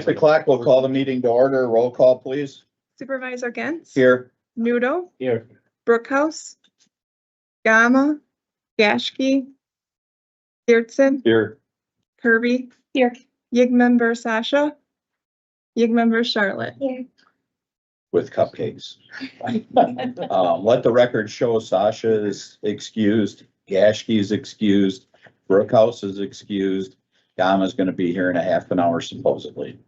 6:00, we'll call the meeting to order. Roll call, please. Supervisor Gens. Here. Nudo, Here. Brookhouse, Gama, Gashke, Beardson, Here. Kirby. Here. Yig member Sasha. Yig member Charlotte. Here. With cupcakes. Let the record show Sasha is excused, Gashke is excused, Brookhouse is excused. Gama's gonna be here in a half an hour supposedly.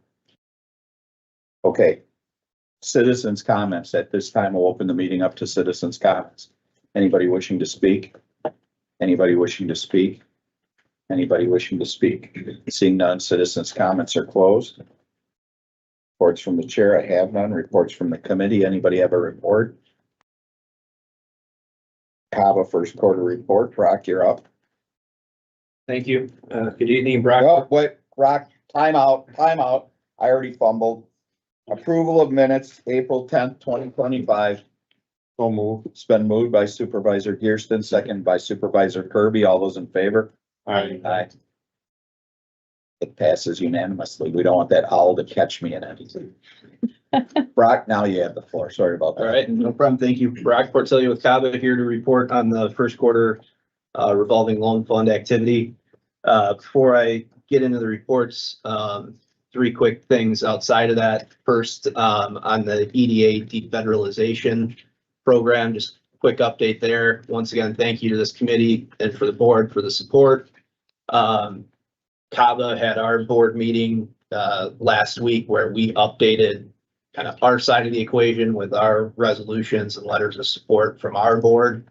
Okay. Citizens' comments. At this time, we'll open the meeting up to citizens' comments. Anybody wishing to speak? Anybody wishing to speak? Anybody wishing to speak? Seeing none, citizens' comments are closed. Reports from the chair, I have none. Reports from the committee, anybody have a report? CABA first quarter report. Brock, you're up. Thank you. Good evening, Brock. Oh, wait, Brock, time out. I already fumbled. Approval of minutes, April 10th, 2025. So move. It's been moved by Supervisor Gearston, second by Supervisor Kirby. All those in favor? Aye. It passes unanimously. We don't want that owl to catch me in anything. Brock, now you have the floor. Sorry about that. All right, no problem. Thank you. Brock Portillo with CABA here to report on the first quarter revolving loan fund activity. Before I get into the reports, three quick things outside of that. First, on the EDA defederalization program, just a quick update there. Once again, thank you to this committee and for the board for the support. CABA had our board meeting last week where we updated kind of our side of the equation with our resolutions and letters of support from our board.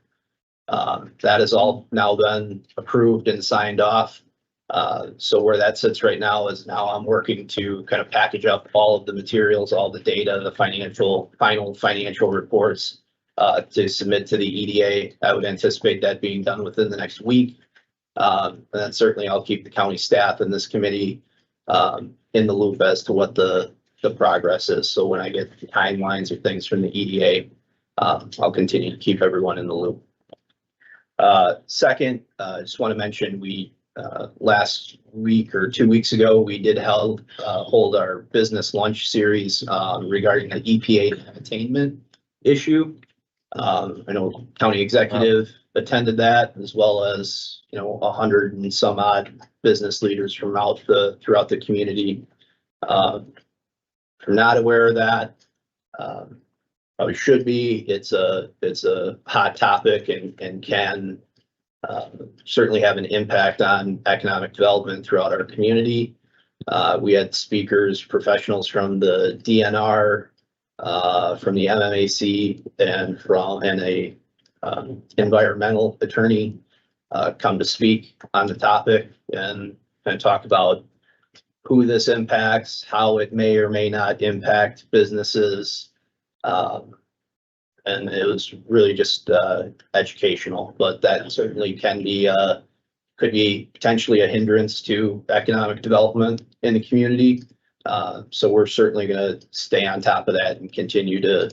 That has all now been approved and signed off. So where that sits right now is now I'm working to kind of package up all of the materials, all the data, the final financial reports to submit to the EDA. I would anticipate that being done within the next week. And then certainly I'll keep the county staff and this committee in the loop as to what the progress is. So when I get timelines or things from the EDA, I'll continue to keep everyone in the loop. Second, I just want to mention we last week or 2 weeks ago, we did hold our business lunch series regarding the EPA attainment issue. I know county executive attended that, as well as 100 and some odd business leaders from throughout the community. If you're not aware of that, probably should be. It's a hot topic and can certainly have an impact on economic development throughout our community. We had speakers, professionals from the DNR, from the MMAC, and a environmental attorney come to speak on the topic and talk about who this impacts, how it may or may not impact businesses. And it was really just educational, but that certainly could be potentially a hindrance to economic development in the community. So we're certainly going to stay on top of that and continue to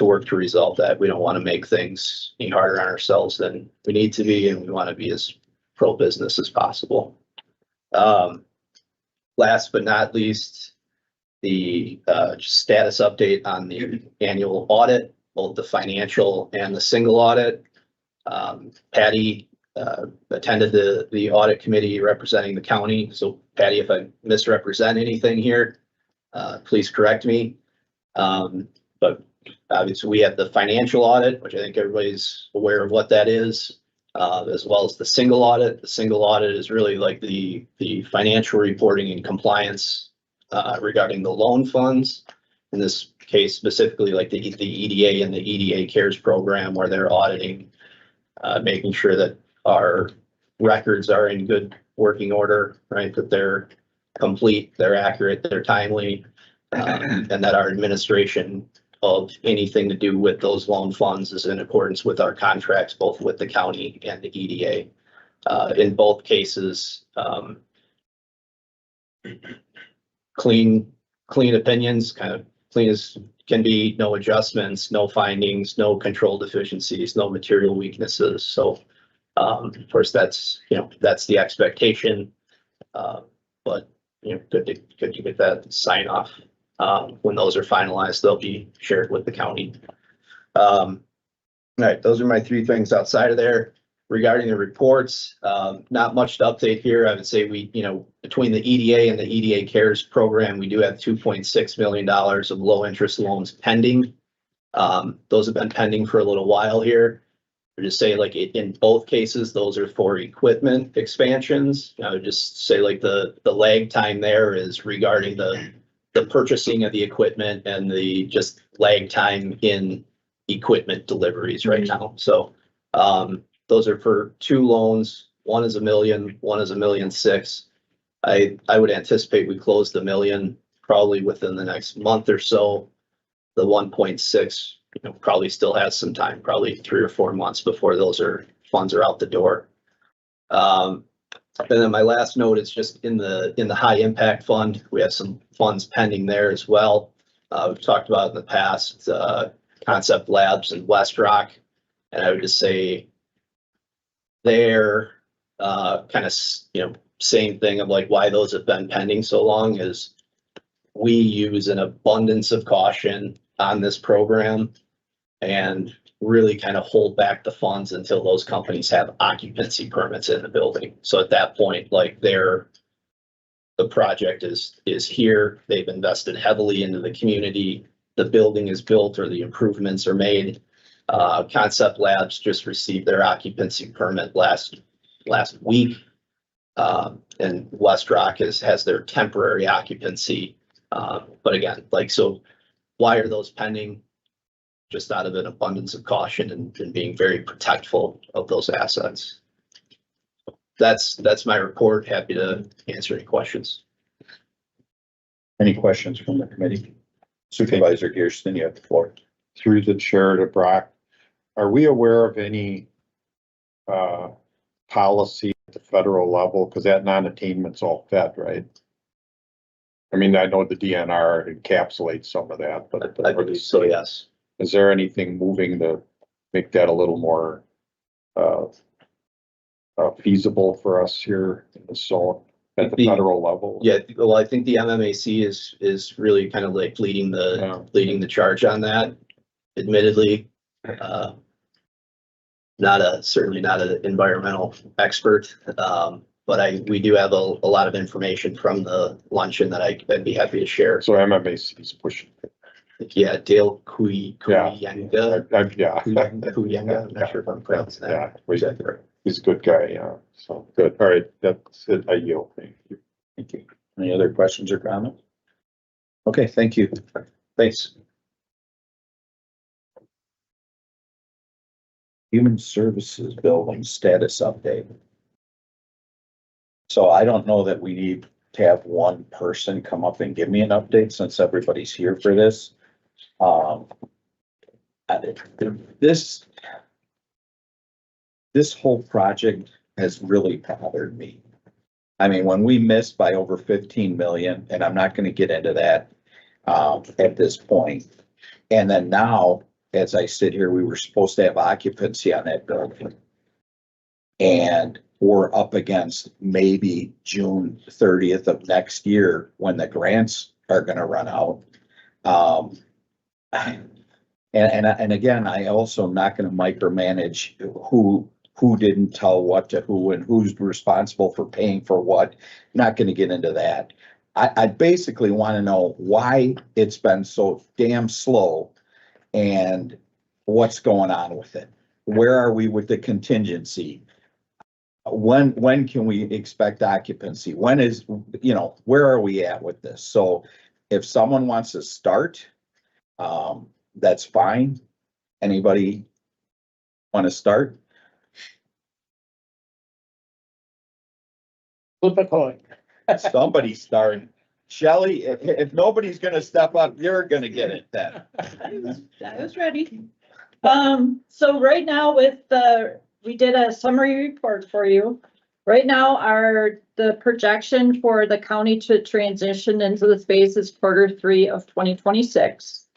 work to resolve that. We don't want to make things any harder on ourselves than we need to be, and we want to be as pro-business as possible. Last but not least, the status update on the annual audit, both the financial and the single audit. Patty attended the audit committee representing the county. So Patty, if I misrepresent anything here, please correct me. But obviously we have the financial audit, which I think everybody's aware of what that is, as well as the single audit. The single audit is really like the financial reporting and compliance regarding the loan funds. In this case, specifically like the EDA and the EDA CARES program, where they're auditing, making sure that our records are in good working order, right? That they're complete, they're accurate, they're timely, and that our administration of anything to do with those loan funds is in accordance with our contracts, both with the county and the EDA. In both cases, clean opinions, kind of clean as can be, no adjustments, no findings, no control deficiencies, no material weaknesses. So of course that's the expectation. But good to get that sign off. When those are finalized, they'll be shared with the county. All right, those are my three things outside of there. Regarding the reports, not much to update here. I would say we, between the EDA and the EDA CARES program, we do have $2.6 million of low interest loans pending. Those have been pending for a little while here. I would just say like in both cases, those are for equipment expansions. I would just say like the lag time there is regarding the purchasing of the equipment and the just lag time in equipment deliveries right now. So, those are for two loans. One is $1 million, one is $1.6 million. I would anticipate we close the $1 million probably within the next month or so. The 1.6, probably still has some time, probably 3 or 4 months before funds are out the door. And then my last note is just in the high impact fund, we have some funds pending there as well. We've talked about in the past, Concept Labs and West Rock. And I would just say they're kind of, same thing of like why those have been pending so long is we use an abundance of caution on this program and really kind of hold back the funds until those companies have occupancy permits in the building. So at that point, like the project is here, they've invested heavily into the community, the building is built or the improvements are made. Concept Labs just received their occupancy permit last week. And West Rock has their temporary occupancy. But again, so why are those pending? Just out of an abundance of caution and being very protectful of those assets. That's my report. Happy to answer any questions. Any questions from the committee? Supervisor Gerston, you have the floor. Through the chair to Brock, are we aware of any policy at the federal level? Because that non-attainment's all fed, right? I mean, I know the DNR encapsulates some of that, but I believe so, yes. Is there anything moving to make that a little more feasible for us here in the zone at the federal level? Yeah, well, I think the MMAC is really kind of like leading the charge on that. Admittedly, certainly not an environmental expert, but we do have a lot of information from the luncheon that I'd be happy to share. So MMAC is pushing. Yeah, Dale Kuyenga. Yeah. Kuyenga. I'm not sure if I'm pronouncing that. Exactly right. He's a good guy. Yeah. So good. All right. That's it. I yield. Thank you. Thank you. Any other questions or comments? Okay, thank you. Thanks. Human Services Building status update. So I don't know that we need to have one person come up and give me an update since everybody's here for this. This whole project has really bothered me. I mean, when we missed by over 15 million, and I'm not going to get into that at this point. And then now, as I sit here, we were supposed to have occupancy on that building. And we're up against maybe June 30th of next year when the grants are going to run out. And again, I also am not going to micromanage who didn't tell what to who and who's responsible for paying for what. Not going to get into that. I basically want to know why it's been so damn slow and what's going on with it. Where are we with the contingency? When can we expect occupancy? When is, where are we at with this? So if someone wants to start, that's fine. Anybody want to start? Flip a coin. Somebody start. Shelley, if nobody's gonna step up, you're gonna get it then. I was ready. So right now we did a summary report for you. Right now, the projection for the county to transition into the space is Q3 of 2026.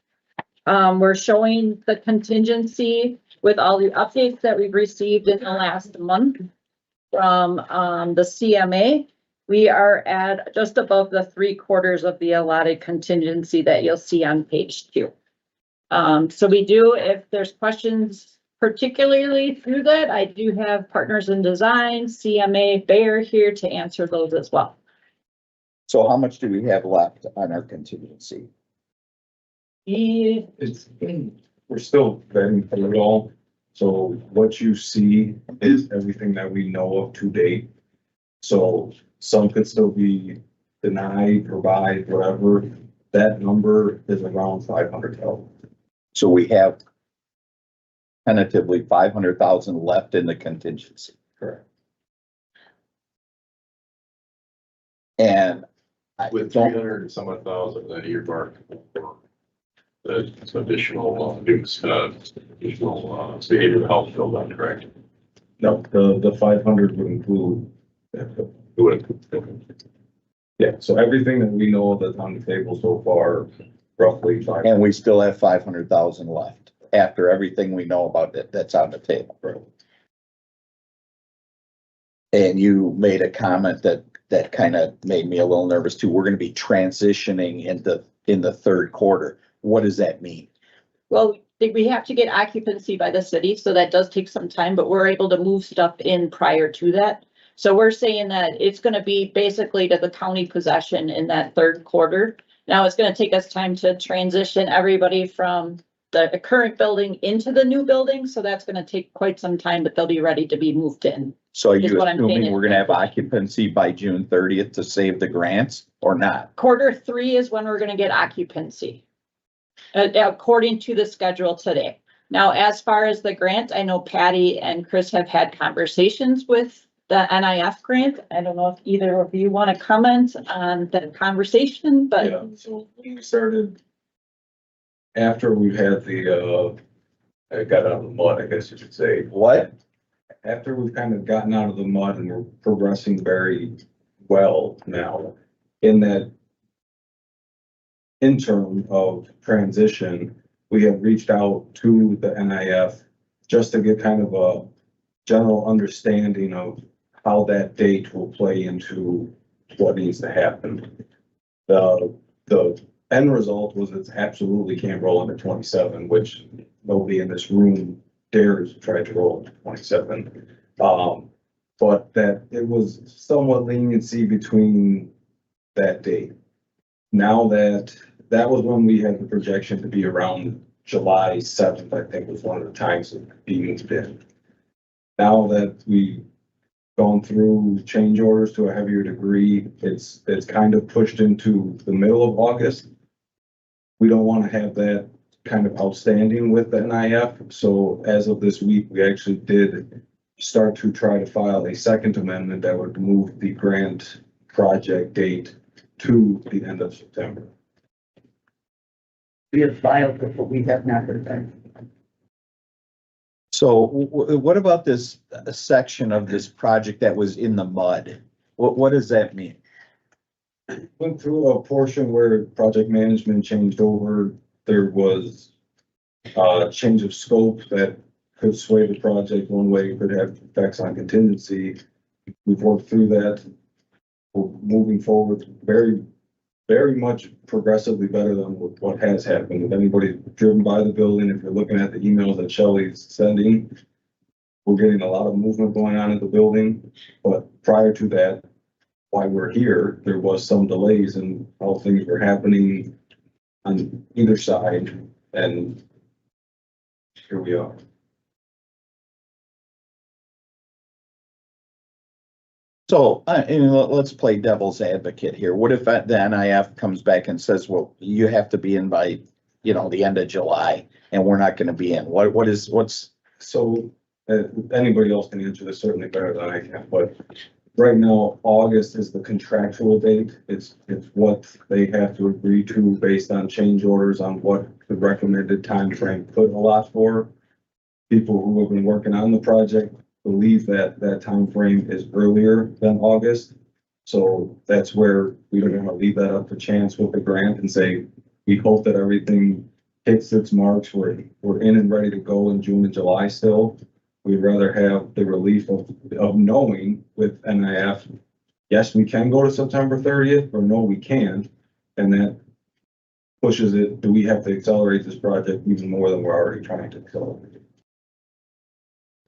We're showing the contingency with all the updates that we've received in the last month from the CMA. we are at just above the 3/4 of the allotted contingency that you'll see on page 2. So we do, if there's questions particularly through that, I do have Partners in Design, CMA, Bayer here to answer those as well. So how much do we have left on our contingency? It's, we're still vetting through it all. So what you see is everything that we know of to date. So some could still be denied, provide, whatever. That number is around 500,000. So we have tentatively 500,000 left in the contingency. Correct. And I With don't, 300 and some odd thousand that earmark for the additional, additional, behavioral health build on, correct? No, the 500 would include. Yeah, so everything that we know that's on the table so far, roughly 500. and we still have 500,000 left after everything we know about it that's on the table. And you made a comment that kind of made me a little nervous too. We're gonna be transitioning in the third quarter. What does that mean? Well, we have to get occupancy by the city, so that does take some time, but we're able to move stuff in prior to that. So we're saying that it's gonna be basically to the county possession in that third quarter. Now, it's gonna take us time to transition everybody from the current building into the new building, so that's gonna take quite some time, but they'll be ready to be moved in. So are Is you what I'm assuming saying. we're gonna have occupancy by June 30th to save the grants or not? Q3 is when we're gonna get occupancy. According to the schedule today. Now, as far as the grant, I know Patty and Chris have had conversations with the NIF grant. I don't know if either of you want to comment on the conversation, but Yeah, so we started after we had I got out of the mud, I guess you should say. What? After we've kind of gotten out of the mud and we're progressing very well now in that interim of transition, we have reached out to the NIF just to get kind of a general understanding of how that date will play into what needs to happen. The end result was it's absolutely can't roll into 27, which nobody in this room dares try to roll into 27. But that it was somewhat leniency between that date. Now that was when we had the projection to be around July 7th, I think was one of the times that being moved in. Now that we've gone through change orders to a heavier degree, it's kind of pushed into the middle of August. We don't want to have that kind of outstanding with the NIF. So as of this week, we actually did start to try to file a second amendment that would move the grant project date to the end of September. We have filed it, but we have not heard back. So what about this section of this project that was in the mud? What does that mean? Went through a portion where project management changed over. There was a change of scope that could sway the project one way, could have effects on contingency. We've worked through that. We're moving forward very, very much progressively better than what has happened. If anybody driven by the building, if you're looking at the emails that Shelley's sending, we're getting a lot of movement going on in the building. But prior to that, while we're here, there was some delays in how things were happening on either side, and here we are. So, let's play devil's advocate here. What if the NIF comes back and says, well, you have to be in by, the end of July and we're not gonna be in? What's? So, anybody else can answer this certainly better than I can, but right now, August is the contractual date. It's what they have to agree to based on change orders on what the recommended time frame could allot for. People who have been working on the project believe that time frame is earlier than August. So that's where we don't want to leave that up to chance with the grant and say, we hope that everything hits its marks. We're in and ready to go in June and July still. We'd rather have the relief of knowing with NIF yes, we can go to September 30th, or no, we can't. And that pushes it, do we have to accelerate this project even more than we're already trying to accelerate?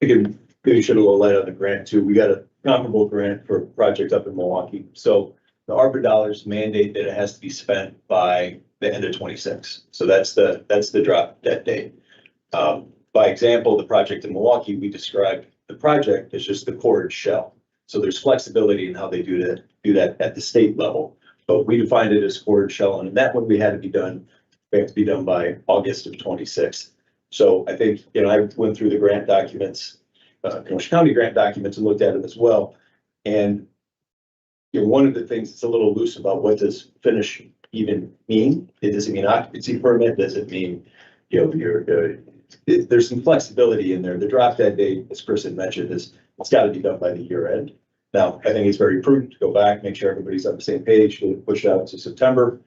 I think maybe should have a little light on the grant too. We got a comparable grant for a project up in Milwaukee. So the ARPA dollars mandate that it has to be spent by the end of 26. So that's the drop dead date. By example, the project in Milwaukee, we described the project as just the core and shell. So there's flexibility in how they do that at the state level. But we defined it as core and shell, and that one we have to be done by August of 26. So I think, I went through the grant documents, Kenosha County grant documents, and looked at them as well. And one of the things that's a little loose about what does finish even mean? Does it mean occupancy permit? Does it mean, there's some flexibility in there. The drop dead date, as Chris had mentioned, it's got to be done by the year end. Now, I think it's very prudent to go back, make sure everybody's on the same page, push it out to September,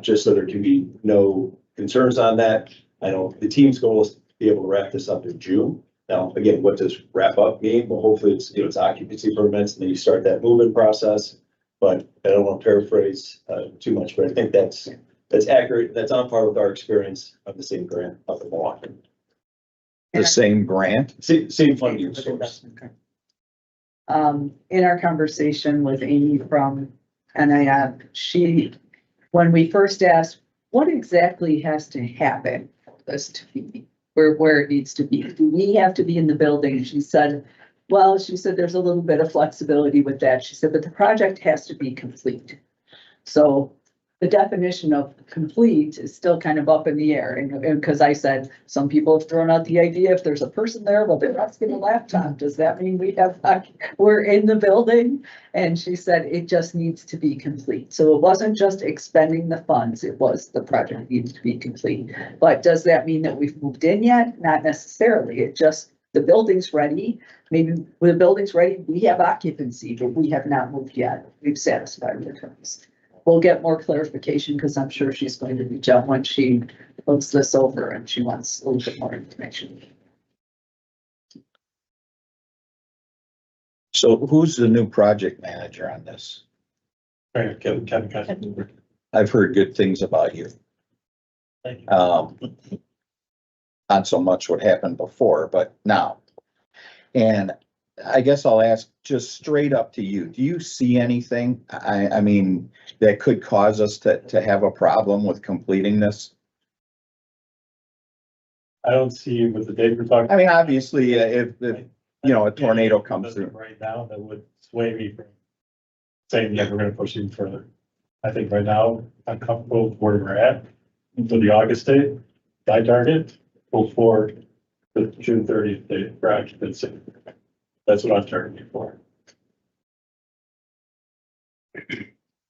just so there can be no concerns on that. I know the team's goal is to be able to wrap this up in June. Now, again, what does wrap up mean? Well, hopefully it's occupancy permits, and then you start that movement process. But I don't want to paraphrase too much, but I think that's accurate. That's on par with our experience of the same grant up in Milwaukee. The same grant? Same funding source. In our conversation with Amy from NIF, when we first asked, what exactly has to happen for this to be where it needs to be? Do we have to be in the building? She said, there's a little bit of flexibility with that. She said, but the project has to be complete. So the definition of complete is still kind of up in the air. And because I said, some people have thrown out the idea, if there's a person there, well, they're asking a laptop. Does that mean we're in the building? And she said, it just needs to be complete. So it wasn't just expending the funds. It was the project needs to be complete. But does that mean that we've moved in yet? Not necessarily. It just, the building's ready. Maybe when the building's ready, we have occupancy, but we have not moved yet. We've satisfied the terms. We'll get more clarification because I'm sure she's going to reach out when she looks this over and she wants a little bit more information. So who's the new project manager on this? Kevin. I've heard good things about you. Thank you. Not so much what happened before, but now. And I guess I'll ask just straight up to you. Do you see anything, I mean, that could cause us to have a problem with completing this? I don't see with the date we're talking. I mean, obviously, if a tornado comes through. Right now, that would sway me from saying, yeah, we're gonna push even further. I think right now, I'm comfortable with where we're at until the August date. I target, pull forward the June 30th date for occupancy. That's what I'm targeting for.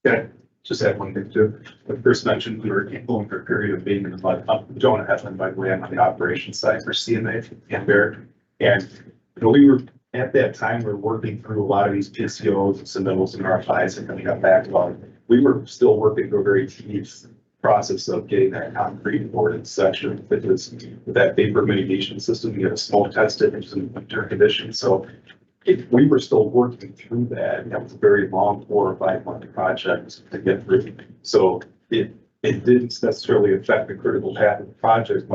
Okay, just add one thing too. Like Chris mentioned, we were going for a period of being in the mud. Jonah Heflin, by the way, I'm on the operations side for CMA and Barrett. And we were at that time, we were working through a lot of these PCOs and submittals and RFIs, and then we got backlog. We were still working through a very tedious process of getting that concrete board in section with that vapor mitigation system. We had a smoke tested in some winter conditions. So we were still working through that. That was a very long 4 or 5 month project to get through. So it didn't necessarily affect the critical path of the project.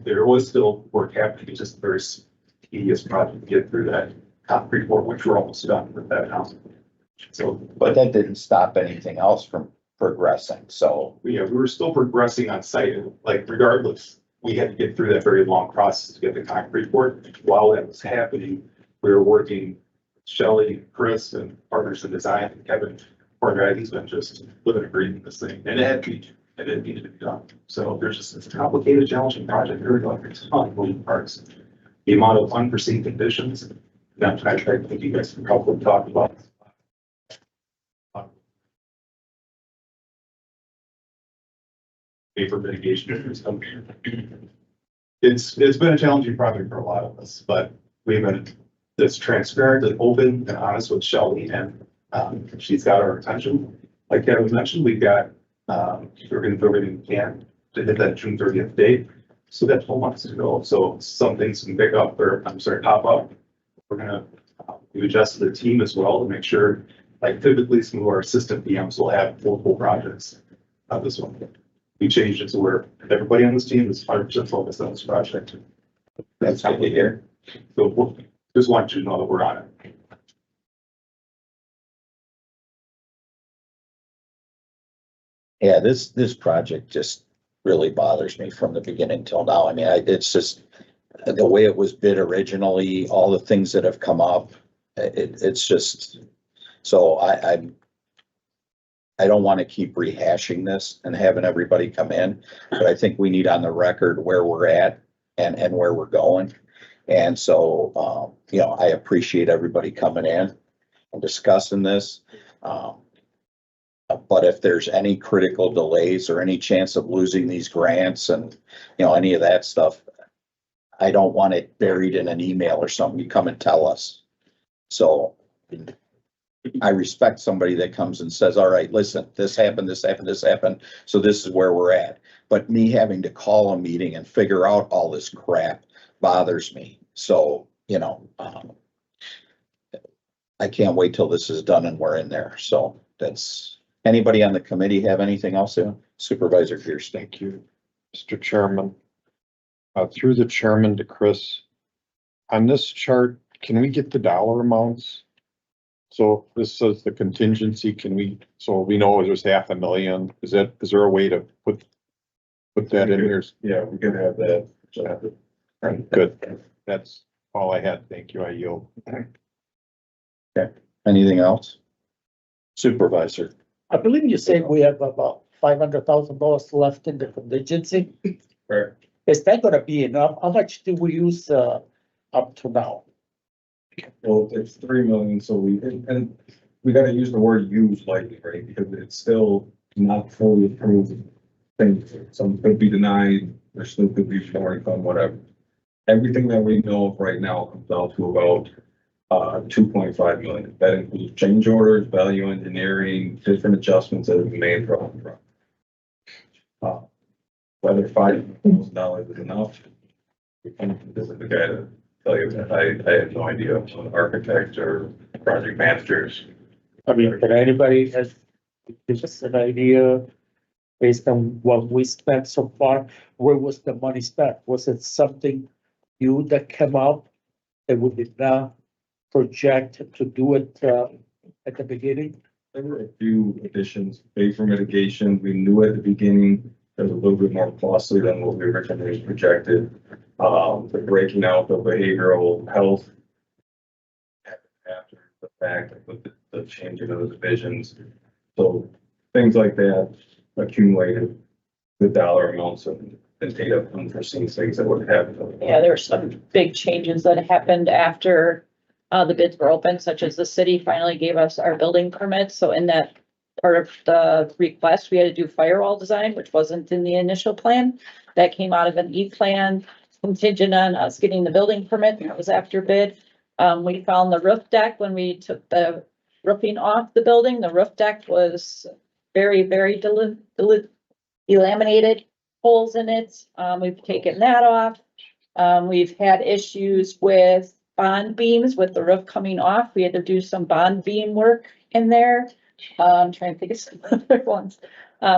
There was still work happening. It's just a very tedious project to get through that concrete board, which we're almost done with that house. So, But that didn't stop anything else from progressing, so. we were still progressing on site, and like regardless, we had to get through that very long process to get the concrete board. While that was happening, we were working with Shelley, Chris, and partners in design, and Kevin, partner, he's been just living and breathing this thing, and it needed to be done. So there's just, it's a complicated, challenging project. There's a ton of moving parts. The amount of unforeseen conditions, and I'm trying to think you guys can probably talk about. Vapor mitigation. It's been a challenging project for a lot of us, but we've been this transparent and open and honest with Shelley, and she's got our attention. Like Kevin mentioned, we've got we're going to do everything we can to hit that June 30th date. So that's 4 months to go. So some things can pick up, or pop up. We're gonna We've adjusted the team as well to make sure, like typically some of our assistant PMs will have multiple projects. This one, we changed it to where everybody on this team is 100% focused on this project. That's good to hear. So just want you to know that we're on it. Yeah, this project just really bothers me from the beginning till now. I mean, it's just the way it was bid originally, all the things that have come up. It's just, so I don't want to keep rehashing this and having everybody come in, but I think we need on the record where we're at and where we're going. And so, you know, I appreciate everybody coming in and discussing this. But if there's any critical delays or any chance of losing these grants and, you know, any of that stuff, I don't want it buried in an email or something. You come and tell us. So I respect somebody that comes and says, all right, listen, this happened, this happened, this happened. So this is where we're at. But me having to call a meeting and figure out all this crap bothers me. So, you know, I can't wait till this is done and we're in there. So that's, anybody on the committee have anything else? Supervisor Pierce, thank you. Mr. Chairman. Through the chairman to Chris, on this chart, can we get the dollar amounts? So this says the contingency, can we, so we know there's 500,000, is there a way to put that in here? Yeah, we can have that. Right, good. That's all I had. Thank you. I yield. Anything else? Supervisor. I believe you said we have about $500,000 left in the contingency. Right. Is that gonna be enough? How much do we use up to now? Well, it's 3 million, so and we gotta use the word use lightly, right? Because it's still not fully approved. Things, some could be denied, there still could be more income, whatever. Everything that we know of right now comes out to about 2.5 million. That includes change orders, value engineering, different adjustments that have been made from the project. Whether $5,000 is enough, this is the guy to tell you that. I have no idea. Architects or project managers. I mean, can anybody has give us an idea based on what we spent so far? Where was the money spent? Was it something new that came up that we did not project to do it at the beginning? There were a few additions, vapor mitigation. We knew at the beginning it was a little bit more costly than what we originally projected. The breaking out the behavioral health after the fact with the changing of the divisions. So things like that accumulated the dollar amounts and data unforeseen things that would happen. Yeah, there were some big changes that happened after the bids were open, such as the city finally gave us our building permits. So in that part of the request, we had to do firewall design, which wasn't in the initial plan. That came out of an E-plan contingent on us getting the building permit. That was after bid. We found the roof deck when we took the roofing off the building. The roof deck was very, very delaminated, holes in it. We've taken that off. We've had issues with bond beams with the roof coming off. We had to do some bond beam work in there. I'm trying to think of some other ones.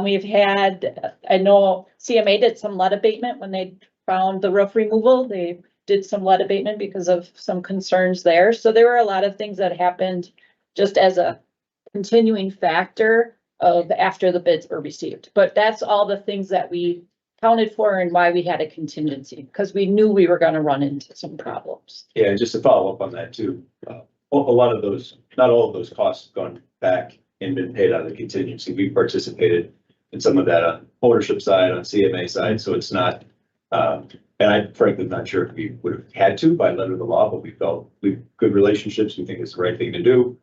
We've had, I know CMA did some lead abatement when they found the roof removal. They did some lead abatement because of some concerns there. So there were a lot of things that happened just as a continuing factor of after the bids were received. But that's all the things that we counted for and why we had a contingency, because we knew we were going to run into some problems. Yeah, and just to follow up on that too, a lot of those, not all of those costs have gone back and been paid out of the contingency. We participated in some of that on ownership side, on CMA side, so it's not, and I frankly am not sure if we would have had to by letter of the law, but we felt we've good relationships. We think it's the right thing to do.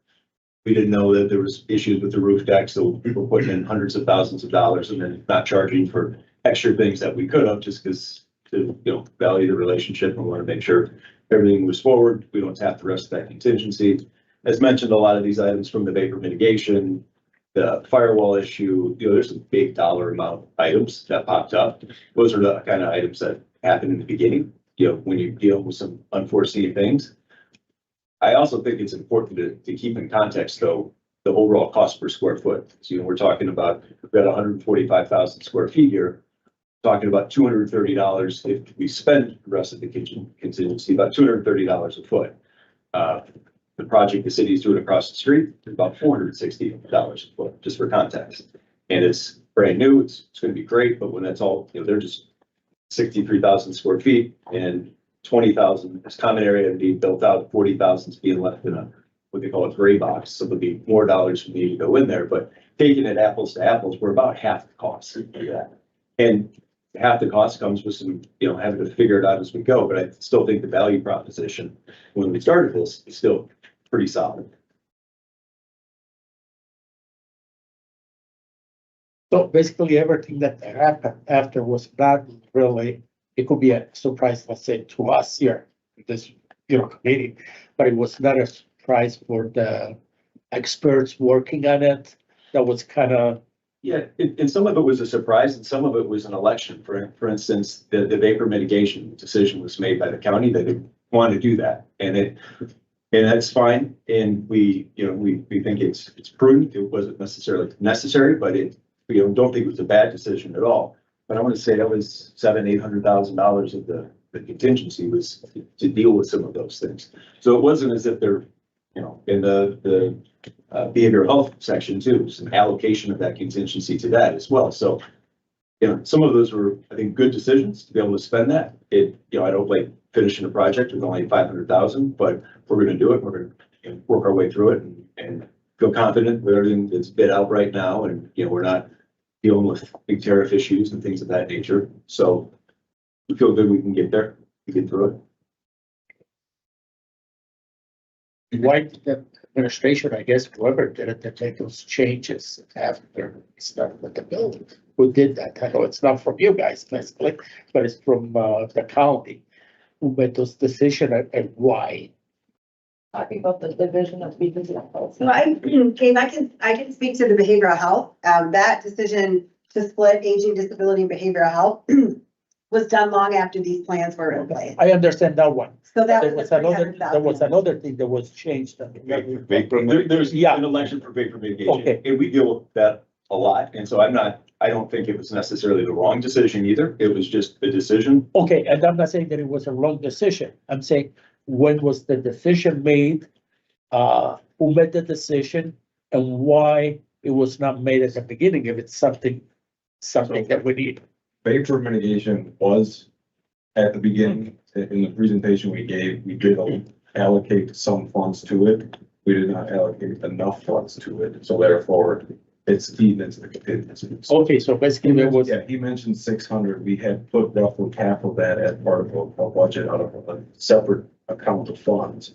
We didn't know that there was issues with the roof deck, so we were putting in hundreds of thousands of dollars and then not charging for extra things that we could have, just because to, you know, value the relationship and want to make sure everything moves forward. We don't tap the rest of that contingency. As mentioned, a lot of these items from the vapor mitigation, the firewall issue, you know, there's some big dollar amount items that popped up. Those are the kind of items that happen in the beginning, you know, when you deal with some unforeseen things. I also think it's important to keep in context, though, the overall cost per square foot. So, we're talking about, we've got 145,000 square feet here. Talking about $230 if we spend the rest of the contingency, about $230 a foot. The project the city is doing across the street is about $460 a foot, just for context. And it's brand new, it's gonna be great, but when that's all, they're just 63,000 square feet and 20,000 is common area being built out, 40,000 is being left in a, what they call a gray box. So there'll be more dollars for me to go in there, but taking it apples to apples, we're about half the cost of that. And half the cost comes with some, having to figure it out as we go, but I still think the value proposition when we started this is still pretty solid. So basically, everything that happened after was not really, it could be a surprise, let's say, to us here, this, committee, but it was not a surprise for the experts working on it. That was kind of. Yeah, and some of it was a surprise and some of it was an election. For instance, the vapor mitigation decision was made by the county that they want to do that. And that's fine. And we think it's prudent. It wasn't necessarily necessary, but we don't think it was a bad decision at all. But I want to say that was $700,000-800,000 of the contingency was to deal with some of those things. So it wasn't as if they're, in the behavioral health section too, some allocation of that contingency to that as well. So, some of those were, I think, good decisions to be able to spend that. I don't like finishing a project with only 500,000, but we're going to do it. We're going to work our way through it and feel confident with everything that's bid out right now. And, we're not dealing with big tariff issues and things of that nature. So we feel good we can get there, we get through it. Why did the administration, I guess, whoever did it, to make those changes after we started with the building? Who did that? I know it's not from you guys, basically, but it's from the county. Who made those decisions and why? Talking about the division of behavioral health. So Kate, I can speak to the behavioral health. That decision to split aging, disability, and behavioral health was done long after these plans were in place. I understand that one. So that There was was another thing that was changed. There's an election for vapor mitigation, Okay. and we deal with that a lot. And so I don't think it was necessarily the wrong decision either. It was just a decision. Okay, and I'm not saying that it was a wrong decision. I'm saying, when was the decision made? Who made the decision and why it was not made at the beginning, if it's something that we need. Vapor mitigation was at the beginning, in the presentation we gave, we did allocate some funds to it. We did not allocate enough funds to it, so therefore it's eaten into the contingency. Okay, so basically there was. Yeah, he mentioned 600. We had put roughly half of that as part of a budget out of a separate account of funds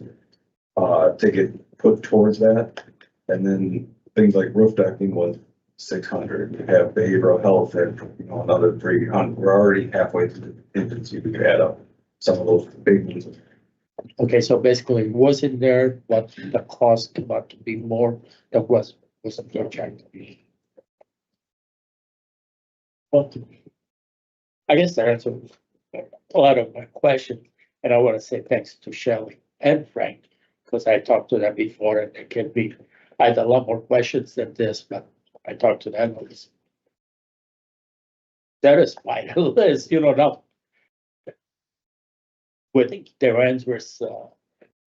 to get put towards that. And then things like roof decking was 600. We have behavioral health at another 300. We're already halfway to the contingency. We could add up some of those big ones. Okay, so basically it wasn't there, but the cost came out to be more than was a project. But I guess that answers a lot of my questions, and I want to say thanks to Shelley and Frank, because I talked to them before, and it can be, I had a lot more questions than this, but I talked to them. That is my list, now. With their answers,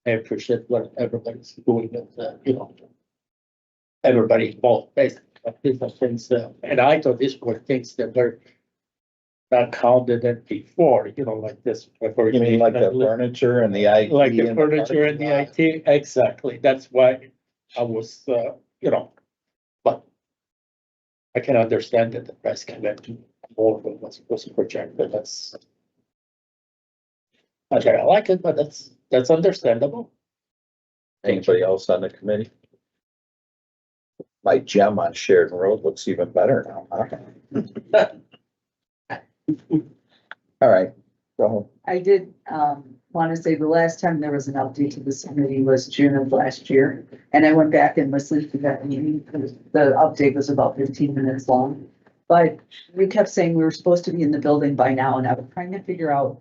I appreciate what everybody's doing, and, everybody involved, basically, these are things, and I thought these were things that were not counted in before, like this. You mean like the furniture and the IT? Like the furniture and the IT, exactly, that's why I was, but I can understand that the price connect more than what was projected, that's. Okay, I like it, but that's understandable. Anybody else on the committee? My gem on Sheridan Road looks even better now. Huh? All right, go ahead. I did, want to say the last time there was an update to this committee was June of last year. And I went back and listened to that meeting. The update was about 15 minutes long. But we kept saying we were supposed to be in the building by now, and I was trying to figure out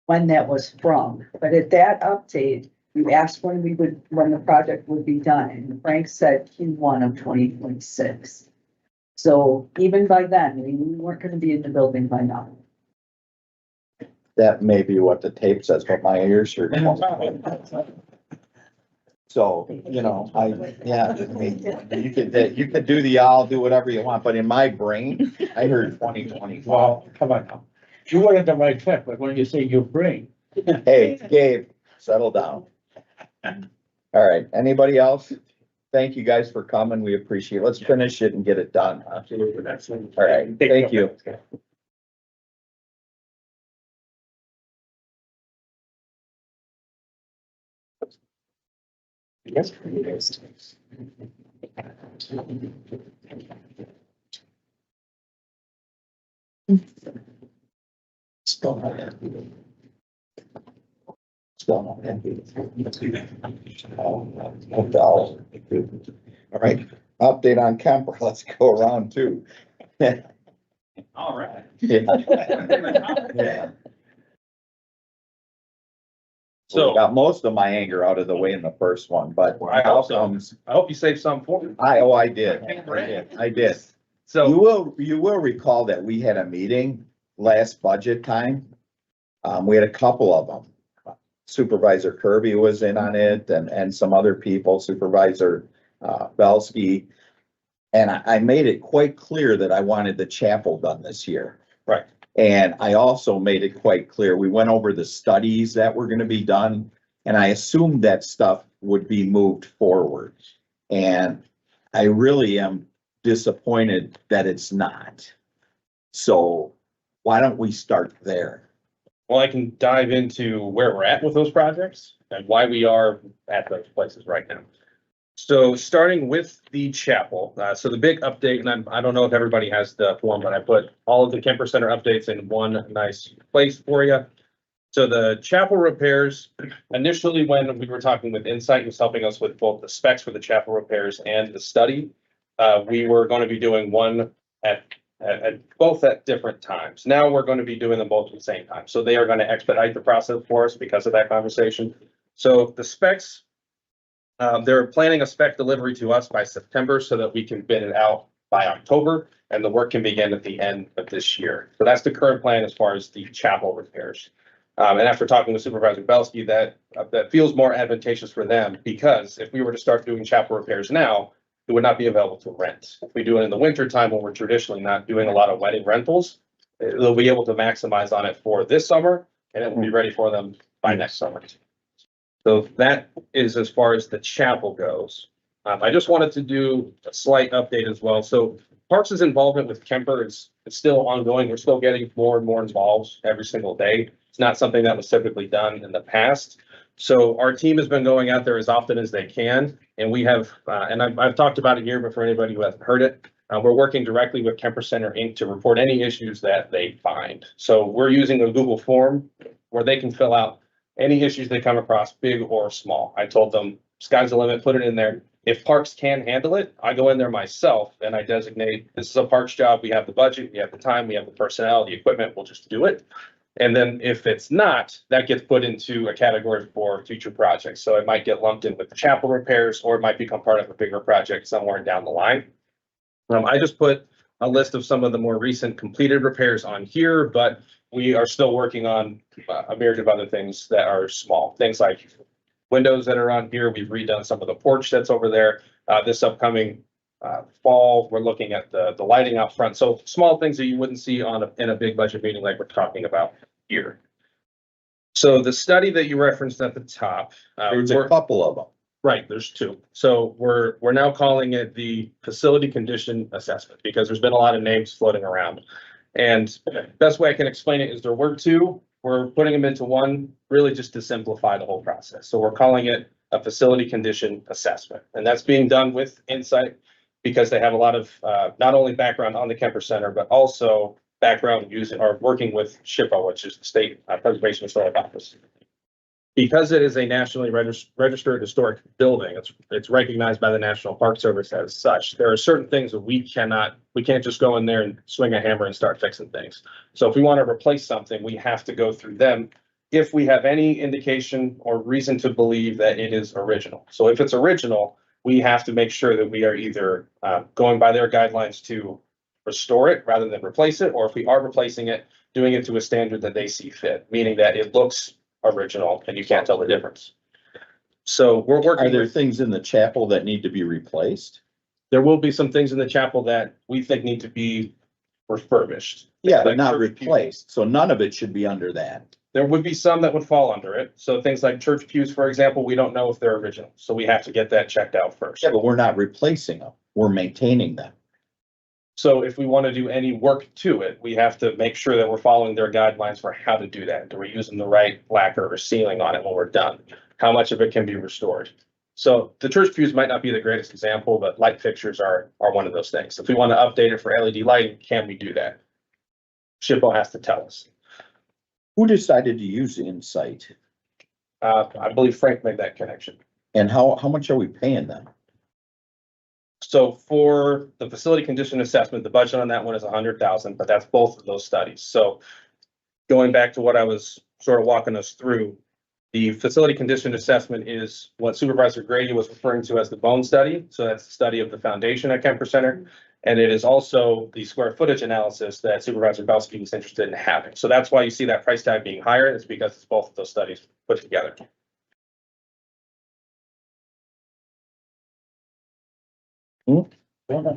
when that was from. But at that update, You asked when when the project would be done, and Frank said Q1 of 2026. So even by then, we weren't gonna be in the building by now. That may be what the tape says, but my ears are. So, you know, yeah, I mean, you could do I'll do whatever you want, but in my brain, I heard 2020. Well, come on now. You were in the right track, but when you say your brain, Hey, Gabe, settle down. All right, anybody else? Thank you guys for coming. We appreciate it. Let's finish it and get it done. Absolutely, excellent. All right, thank you. yes. Still not happy. Still not happy. All right, update on Kemper. Let's go around two. All right. Yeah. So we got most of my anger out of the way in the first one, but I also- outcomes, I hope you saved some for me. I did. I did. So. You will recall that we had a meeting last budget time. We had a couple of them. Supervisor Kirby was in on it and some other people, Supervisor, Belsky. And I made it quite clear that I wanted the chapel done this year. Right. And I also made it quite clear, we went over the studies that were gonna be done, and I assumed that stuff would be moved forward. And I really am disappointed that it's not. So why don't we start there? Well, I can dive into where we're at with those projects and why we are at those places right now. So starting with the chapel, so the big update, and I don't know if everybody has the form, but I put all of the Kemper Center updates in one nice place for you. So the chapel repairs, initially when we were talking with Insight, was helping us with both the specs for the chapel repairs and the study. We were going to be doing one at both at different times. Now we're going to be doing them both at the same time. So they are going to expedite the process for us because of that conversation. So the specs, they're planning a spec delivery to us by September so that we can bid it out by October and the work can begin at the end of this year. So that's the current plan as far as the chapel repairs. And after talking with Supervisor Belsky, that feels more advantageous for them because if we were to start doing chapel repairs now, it would not be available to rent. If we do it in the winter time when we're traditionally not doing a lot of wedding rentals, they'll be able to maximize on it for this summer and it will be ready for them by next summer. So that is as far as the chapel goes. I just wanted to do a slight update as well. So Parks' involvement with Kemper is still ongoing. We're still getting more and more involved every single day. It's not something that was typically done in the past. So our team has been going out there as often as they can. And we have, and I've talked about it here, but for anybody who hasn't heard it, we're working directly with Kemper Center Inc. to report any issues that they find. So we're using a Google form where they can fill out any issues they come across, big or small. I told them, sky's the limit, put it in there. If Parks can handle it, I go in there myself and I designate, this is a Parks job. We have the budget, we have the time, we have the personnel, the equipment, we'll just do it. And then if it's not, that gets put into a category for future projects. So it might get lumped in with the chapel repairs, or it might become part of a bigger project somewhere down the line. I just put a list of some of the more recent completed repairs on here, but we are still working on a myriad of other things that are small. Things like windows that are on here. We've redone some of the porch that's over there. This upcoming fall, we're looking at the lighting out front. So small things that you wouldn't see in a big budget meeting like we're talking about here. So the study that you referenced at the top. There's a couple of them. Right, there's two. So we're now calling it the facility condition assessment because there's been a lot of names floating around. And best way I can explain it is there were two. We're putting them into one, really just to simplify the whole process. So we're calling it a facility condition assessment. And that's being done with Insight because they have a lot of not only background on the Kemper Center, but also background using or working with SHPO, which is the State Preservation Historic Office. Because it is a nationally registered historic building, it's recognized by the National Park Service as such. There are certain things that we can't just go in there and swing a hammer and start fixing things. So if we want to replace something, we have to go through them if we have any indication or reason to believe that it is original. So if it's original, we have to make sure that we are either going by their guidelines to restore it rather than replace it, or if we are replacing it, doing it to a standard that they see fit, meaning that it looks original and you can't tell the difference. So we're Are working there with, things in the chapel that need to be replaced? there will be some things in the chapel that we think need to be refurbished. Yeah, Like but not church pews. replaced. So none of it should be under that. There would be some that would fall under it. So things like church pews, for example, we don't know if they're original. So we have to get that checked out first. Yeah, but we're not replacing them. We're maintaining them. So if we want to do any work to it, we have to make sure that we're following their guidelines for how to do that. Do we using the right lacquer or sealing on it when we're done? How much of it can be restored? So the church pews might not be the greatest example, but light fixtures are one of those things. If we want to update it for LED lighting, can we do that? SHPO has to tell us. Who decided to use Insight? I believe Frank made that connection. And how much are we paying them? So for the facility condition assessment, the budget on that one is 100,000, but that's both of those studies. So going back to what I was sort of walking us through, the facility condition assessment is what Supervisor Grady was referring to as the bone study. So that's the study of the foundation at Kemper Center. And it is also the square footage analysis that Supervisor Belsky was interested in having. So that's why you see that price tag being higher. It's because it's both of those studies put together. Those are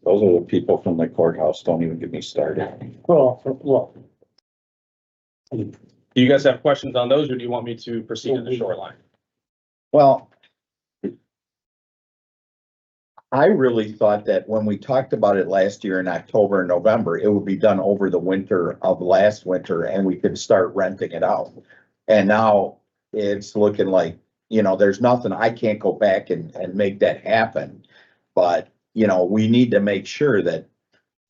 the people from the courthouse. Don't even get me started. Well, Do you guys have questions on those, or do you want me to proceed to the shoreline? Well, I really thought that when we talked about it last year in October and November, it would be done over the winter of last winter and we could start renting it out. And now it's looking like, there's nothing, I can't go back and make that happen. But, we need to make sure that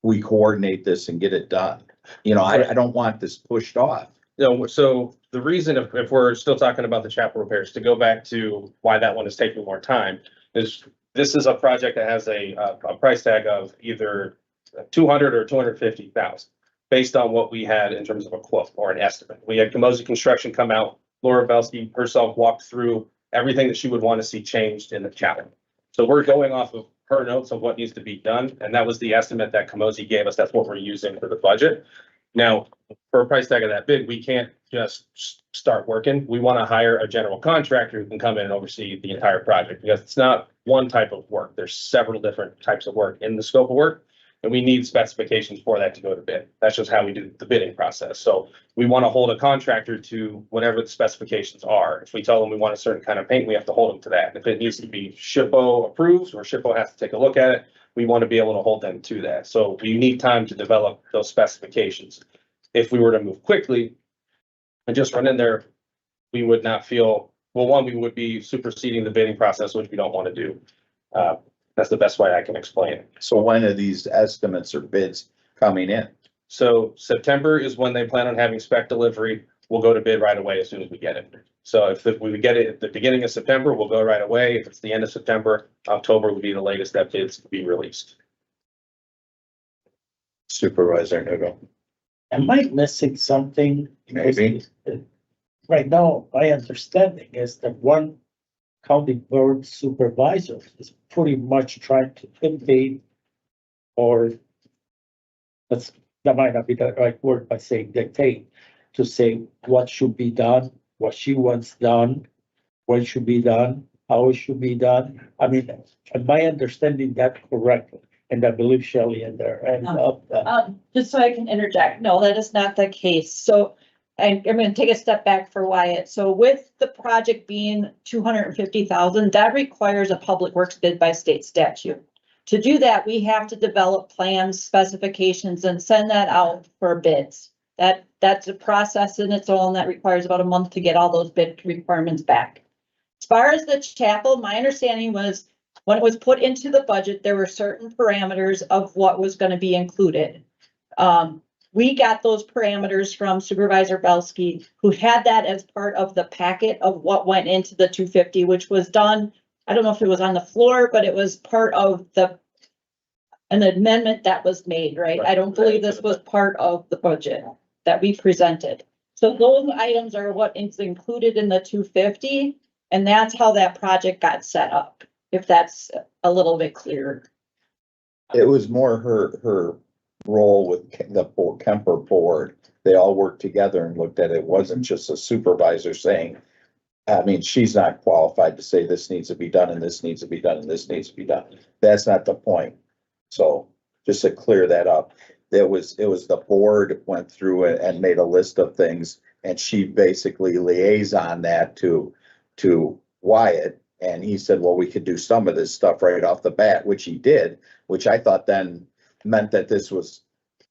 we coordinate this and get it done. I don't want this pushed off. No, so the reason if we're still talking about the chapel repairs, to go back to why that one is taking more time, is this is a project that has a price tag of either 200 or 250,000, based on what we had in terms of a quote or an estimate. We had Camosi Construction come out. Laura Belsky herself walked through everything that she would want to see changed in the chapel. So we're going off of her notes of what needs to be done, and that was the estimate that Camosi gave us. That's what we're using for the budget. Now, for a price tag of that big, we can't just start working. We want to hire a general contractor who can come in and oversee the entire project, because it's not one type of work. There's several different types of work in the scope of work, and we need specifications for that to go to bid. That's just how we do the bidding process. So we want to hold a contractor to whatever the specifications are. If we tell them we want a certain kind of paint, we have to hold them to that. If it needs to be SHPO approved, or SHPO has to take a look at it, we want to be able to hold them to that. So we need time to develop those specifications. If we were to move quickly and just run in there, we would not feel, well, one, we would be superseding the bidding process, which we don't want to do. That's the best way I can explain it. So when are these estimates or bids coming in? So September is when they plan on having spec delivery. We'll go to bid right away as soon as we get it. So if we get it at the beginning of September, we'll go right away. If it's the end of September, October would be the latest that bids to be released. Supervisor Nugent. am I missing something? Maybe. Right now, my understanding is that one county board supervisor is pretty much trying to dictate, or that might not be the right word by saying dictate, to say what should be done, what she wants done, when should be done, how it should be done. I mean, am I understanding that correctly? And I believe Shelley in there and Just so I can interject, no, that is not the case. So I'm gonna take a step back for Wyatt. So with the project being 250,000, that requires a public works bid by state statute. To do that, we have to develop plans, specifications, and send that out for bids. That's a process in its own that requires about a month to get all those bid requirements back. As far as the chapel, my understanding was when it was put into the budget, there were certain parameters of what was going to be included. We got those parameters from Supervisor Belsky, who had that as part of the packet of what went into the 250, which was done. I don't know if it was on the floor, but it was part of an amendment that was made, right? I don't believe this was part of the budget. that we presented. So those items are what is included in the 250, and that's how that project got set up, if that's a little bit clearer. It was more her role with the Kemper board. They all worked together and looked at it. It wasn't just a supervisor saying, I mean, she's not qualified to say this needs to be done and this needs to be done and this needs to be done. That's not the point. So just to clear that up, it was the board went through it and made a list of things, and she basically liaison that to Wyatt. And he said, well, we could do some of this stuff right off the bat, which he did, which I thought then meant that this was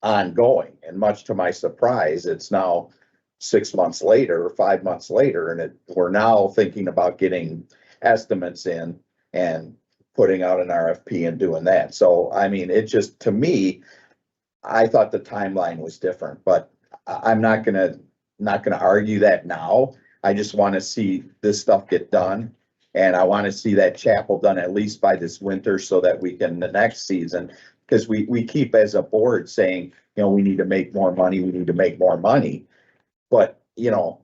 ongoing. And much to my surprise, it's now 6 months later or 5 months later, and we're now thinking about getting estimates in and putting out an RFP and doing that. So, I mean, it just, to me, I thought the timeline was different, but I'm not gonna argue that now. I just want to see this stuff get done. And I want to see that chapel done at least by this winter so that we can, the next season, because we keep as a board saying, you know, we need to make more money, we need to make more money. But, you know,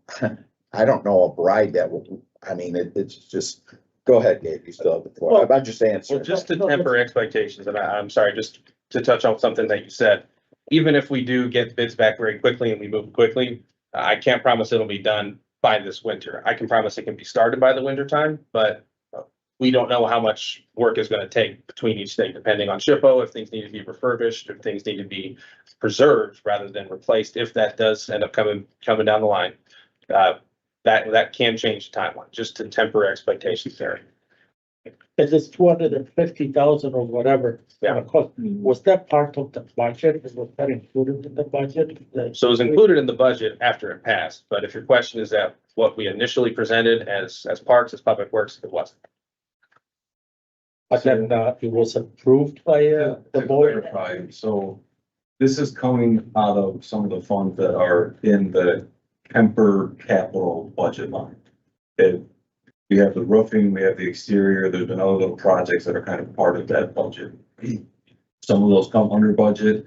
I don't know a bride that will, I mean, it's just, go ahead, Gabe, you still have the floor. I'm just answering. Well, just to temper expectations, and I'm sorry, just to touch on something that you said, even if we do get bids back very quickly and we move quickly, I can't promise it'll be done by this winter. I can promise it can be started by the winter time, but we don't know how much work is going to take between each thing, depending on SHPO, if things need to be refurbished, if things need to be preserved rather than replaced, if that does end up coming down the line. That can change the timeline, just to temper expectations there. Is this 250,000 or whatever? Yeah. Was that part of the budget? Was that included in the budget? So it was included in the budget after it passed, but if your question is that what we initially presented as Parks, as Public Works, it wasn't. But then it was approved by the To board. clarify, so this is coming out of some of the funds that are in the Kemper capital budget line. We have the roofing, we have the exterior, there's been other little projects that are kind of part of that budget. Some of those come under budget.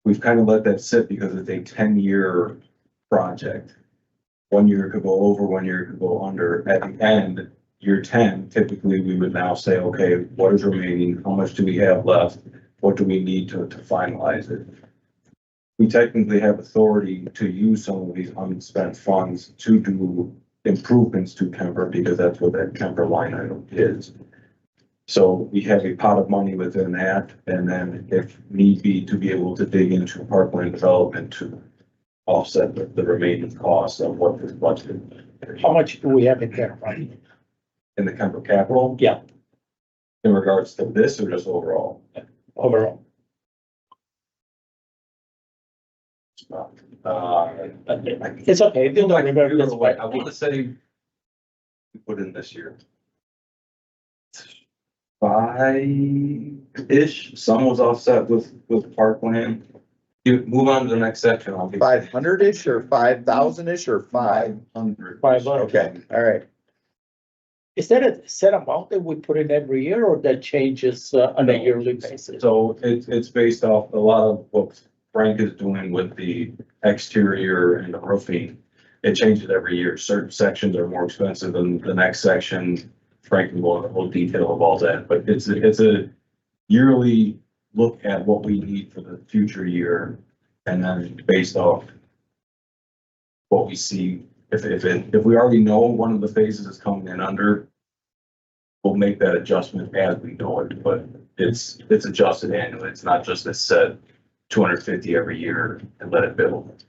We've kind of let that sit because it's a 10-year project. 1 year could go over, 1 year could go under. At the end, year 10, typically we would now say, okay, what is remaining? How much do we have left? What do we need to finalize it? We technically have authority to use some of these unspent funds to do improvements to Kemper because that's what that Kemper line item is. So we have a pot of money within that, and then if need be, to be able to dig into parkland development to offset the remaining costs of what this budget. How much do we have in there, right? In the Kemper capital? Yeah, In regards to this or just overall? overall. It's okay. You don't remember this, I want to say we put in this year. 5-ish, some was offset with parkland. You move on to the next section. I'll be 500-ish or 5,000-ish or 500. 500. Okay, all right. Is that a set amount that we put in every year or that changes on a yearly basis? So it's based off a lot of what Frank is doing with the exterior and the roofing. It changes every year. Certain sections are more expensive than the next section. Frank can go into full detail of all that, but it's a yearly look at what we need for the future year. And then based off what we see, if we already know one of the phases is coming in under, we'll make that adjustment as we know it, but it's adjusted annually. It's not just a set 250 every year and let it build.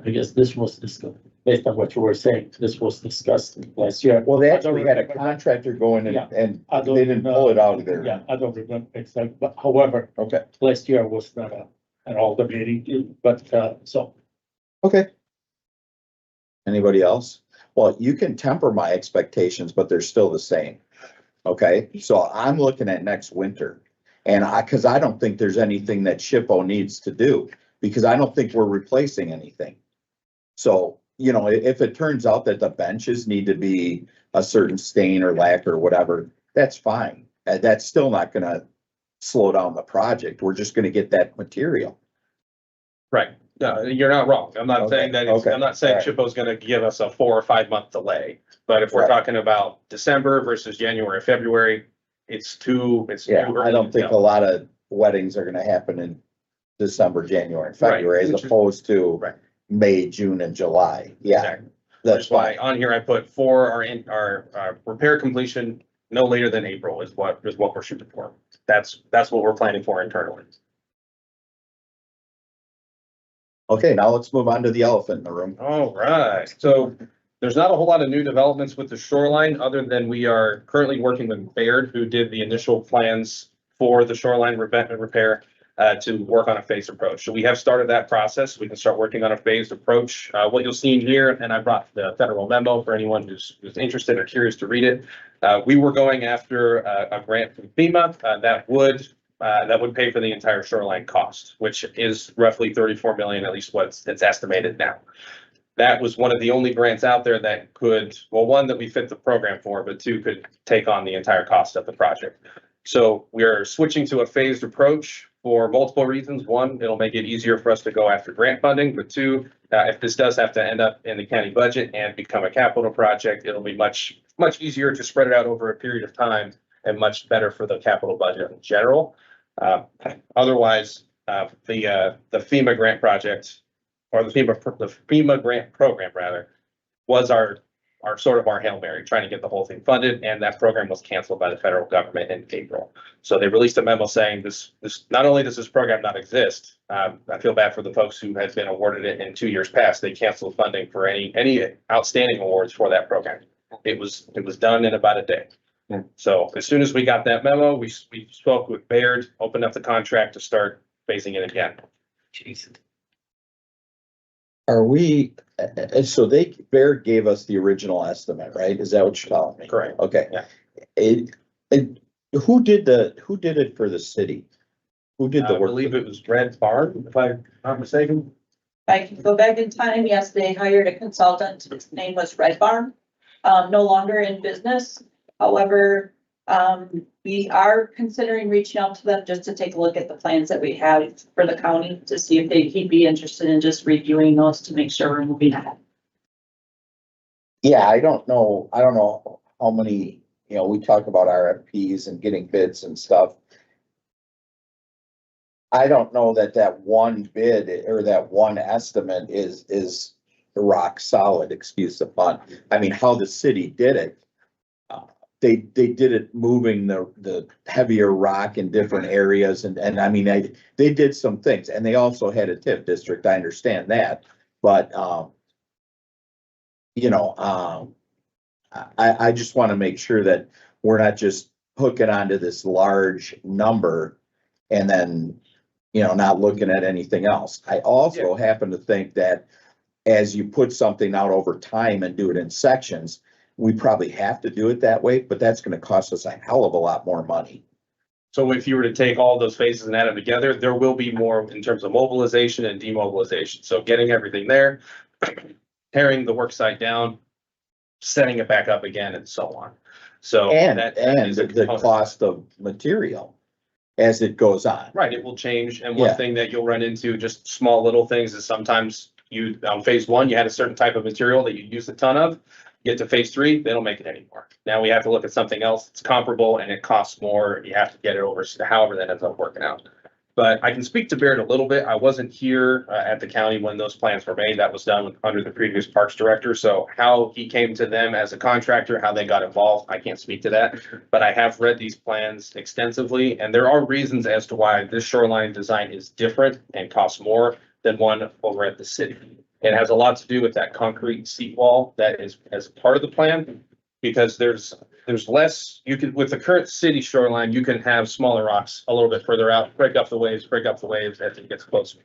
Because this was discussed, based on what you were saying, this was discussed last year. Well, they actually had a contractor go in Yeah. and I don't they didn't pull it out of there. Yeah, I don't remember exactly, but however, Okay, last year was not an all the meeting, but so. okay. Anybody else? Well, you can temper my expectations, but they're still the same. Okay, so I'm looking at next winter. And cause I don't think there's anything that SHPO needs to do, because I don't think we're replacing anything. So, you know, if it turns out that the benches need to be a certain stain or lack or whatever, that's fine. That's still not gonna slow down the project. We're just gonna get that material. Right. No, you're not wrong. I'm not saying that, Okay, I'm not saying alright. SHPO's gonna give us a 4 or 5 month delay. But if we're Right. talking about December versus January, February, it's too Yeah, early I don't to think a tell. lot of weddings are gonna happen in December, January, and Right, February, as which is- opposed to Right. May, June, and July. Yeah, Exactly. that's That's why fine. on here I put for our repair completion no later than April is what we're shooting for. That's what we're planning for internally. Okay, now let's move on to the elephant in the room. All right, so there's not a whole lot of new developments with the shoreline, other than we are currently working with Baird, who did the initial plans for the shoreline repair, to work on a phased approach. So we have started that process. We can start working on a phased approach. What you'll see in here, and I brought the federal memo for anyone who's interested or curious to read it. We were going after a grant from FEMA, that would pay for the entire shoreline cost, which is roughly 34 million, at least it's estimated now. That was one of the only grants out there that could, well, one, that we fit the program for, but two, could take on the entire cost of the project. So we're switching to a phased approach for multiple reasons. One, it'll make it easier for us to go after grant funding, but two, if this does have to end up in the county budget and become a capital project, it'll be much easier to spread it out over a period of time and much better for the capital budget in general. Otherwise, the FEMA grant project, or the FEMA grant program rather, was our sort of our Hail Mary, trying to get the whole thing funded, and that program was canceled by the federal government in April. So they released a memo saying this, not only does this program not exist, I feel bad for the folks who had been awarded it in 2 years past. They canceled funding for any outstanding awards for that program. It was done in about a day. So as soon as we got that memo, we spoke with Baird, opened up the contract to start phasing it again. Are we, so Baird gave us the original estimate, right? Is that what you're telling me? Correct. Okay. Yeah. Who did it for the city? Who did the I work? believe it was Red Barn, if I'm not mistaken. I can go back in time. Yes, they hired a consultant. His name was Red Barn. No longer in business. However, we are considering reaching out to them just to take a look at the plans that we have for the county to see if he'd be interested in just reviewing those to make sure we're moving ahead. Yeah, I don't know how many, we talk about RFPs and getting bids and stuff. I don't know that one bid or that one estimate is rock solid, excuse the pun. I mean, how the city did it. They did it moving the heavier rock in different areas and I mean, they did some things and they also had a TIF district. I understand that, but I just want to make sure that we're not just hooking onto this large number and then, not looking at anything else. I also happen to think that as you put something out over time and do it in sections, we probably have to do it that way, but that's going to cost us a hell of a lot more money. So if you were to take all those phases and add them together, there will be more in terms of mobilization and demobilization. So getting everything there, tearing the work site down, setting it back up again and so on. So. And that is a the component. cost of material as it goes on. Right, it will change. And Yeah. one thing that you'll run into, just small little things, is sometimes on phase one, you had a certain type of material that you used a ton of. Get to phase three, they don't make it anymore. Now we have to look at something else that's comparable and it costs more. You have to get it over, so however that ends up working out. But I can speak to Baird a little bit. I wasn't here at the county when those plans were made. That was done under the previous parks director. So how he came to them as a contractor, how they got involved, I can't speak to that. But I have read these plans extensively, and there are reasons as to why this shoreline design is different and costs more than one over at the city. It has a lot to do with that concrete seat wall that is as part of the plan, because there's less, with the current city shoreline, you can have smaller rocks a little bit further out, break up the waves as it gets closer.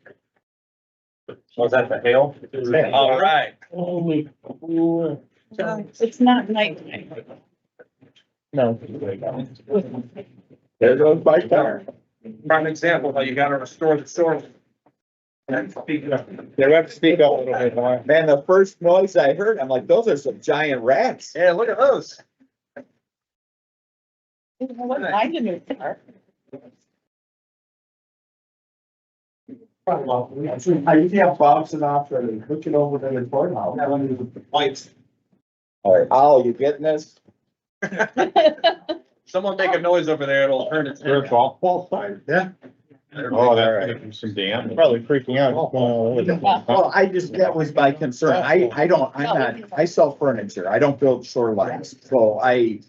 Was that the hail? All right. Holy. It's not night. No. There goes my car. Prime example, how you gotta restore the shore. They have to speak up a little bit more. Man, the first noise I heard, I'm like, those are some giant rats. Yeah, look at those. What kind of new car? I usually have bouncing off and looking over the courthouse. Lights. All right, Al, you getting this? Someone make a noise over there, it'll turn it. There's golf ball sign? Yeah. Oh, that's some damn, probably freaking out. What's going on with it? Well, that was my concern. I sell furniture. I don't build shorelines. So I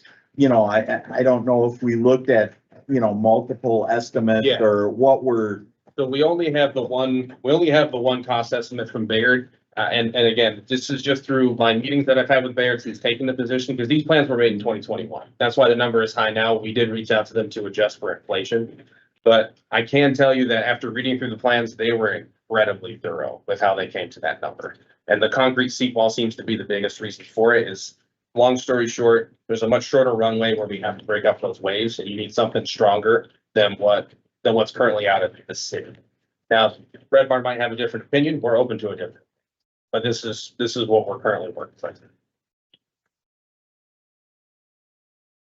don't know if we looked at, multiple estimates Yeah. or what we're, So we only have the one cost estimate from Bayard. And again, this is just through my meetings that I've had with Bayard since taking the position, because these plans were made in 2021. That's why the number is high now. We did reach out to them to adjust for inflation. But I can tell you that after reading through the plans, they were incredibly thorough with how they came to that number. And the concrete seat wall seems to be the biggest reason for it. Is, long story short, there's a much shorter runway where we have to break up those waves, and you need something stronger than what's currently out of the city. Now, Red Barn might have a different opinion. We're open to a different. But this is what we're currently working with.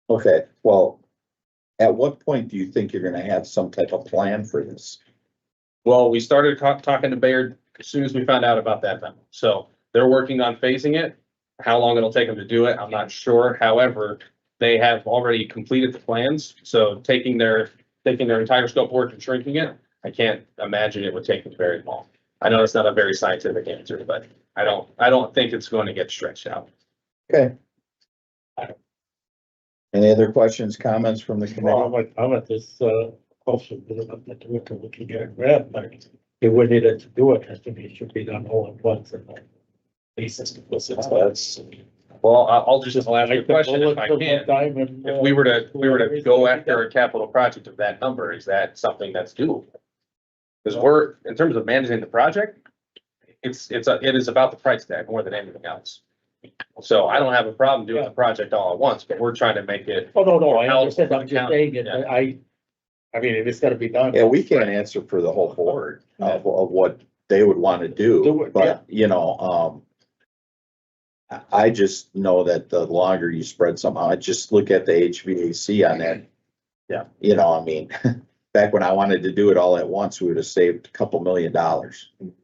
okay, well, at what point do you think you're gonna have some type of plan for this? Well, we started talking to Bayard as soon as we found out about that memo. So they're working on phasing it. How long it'll take them to do it, I'm not sure. However, they have already completed the plans. So taking their entire scope of work and shrinking it, I can't imagine it would take them very long. I know it's not a very scientific answer, but I don't think it's going to get stretched out. Okay. Any other questions, comments from the Well, committee? I'm at this, also, looking at grant, like, if we needed to do it, I think it should be done all at once and not basis, because that's. Well, I'll ask you a question if I can. If we were to go after a capital project of that number, is that something that's doable? Because in terms of managing the project, it is about the price tag more than anything else. So I don't have a problem doing the project all at once, but we're trying to make it. Oh, no, I understand, I'm Yeah. just saying it, I mean, it is gotta be done. Yeah, we can't answer for the whole board of what they would want to Do do, it, but, I just know that the longer you spread somehow, I just look at the HVAC on that. Yeah. I mean, back when I wanted to do it all at once, we would have saved a couple $1 million.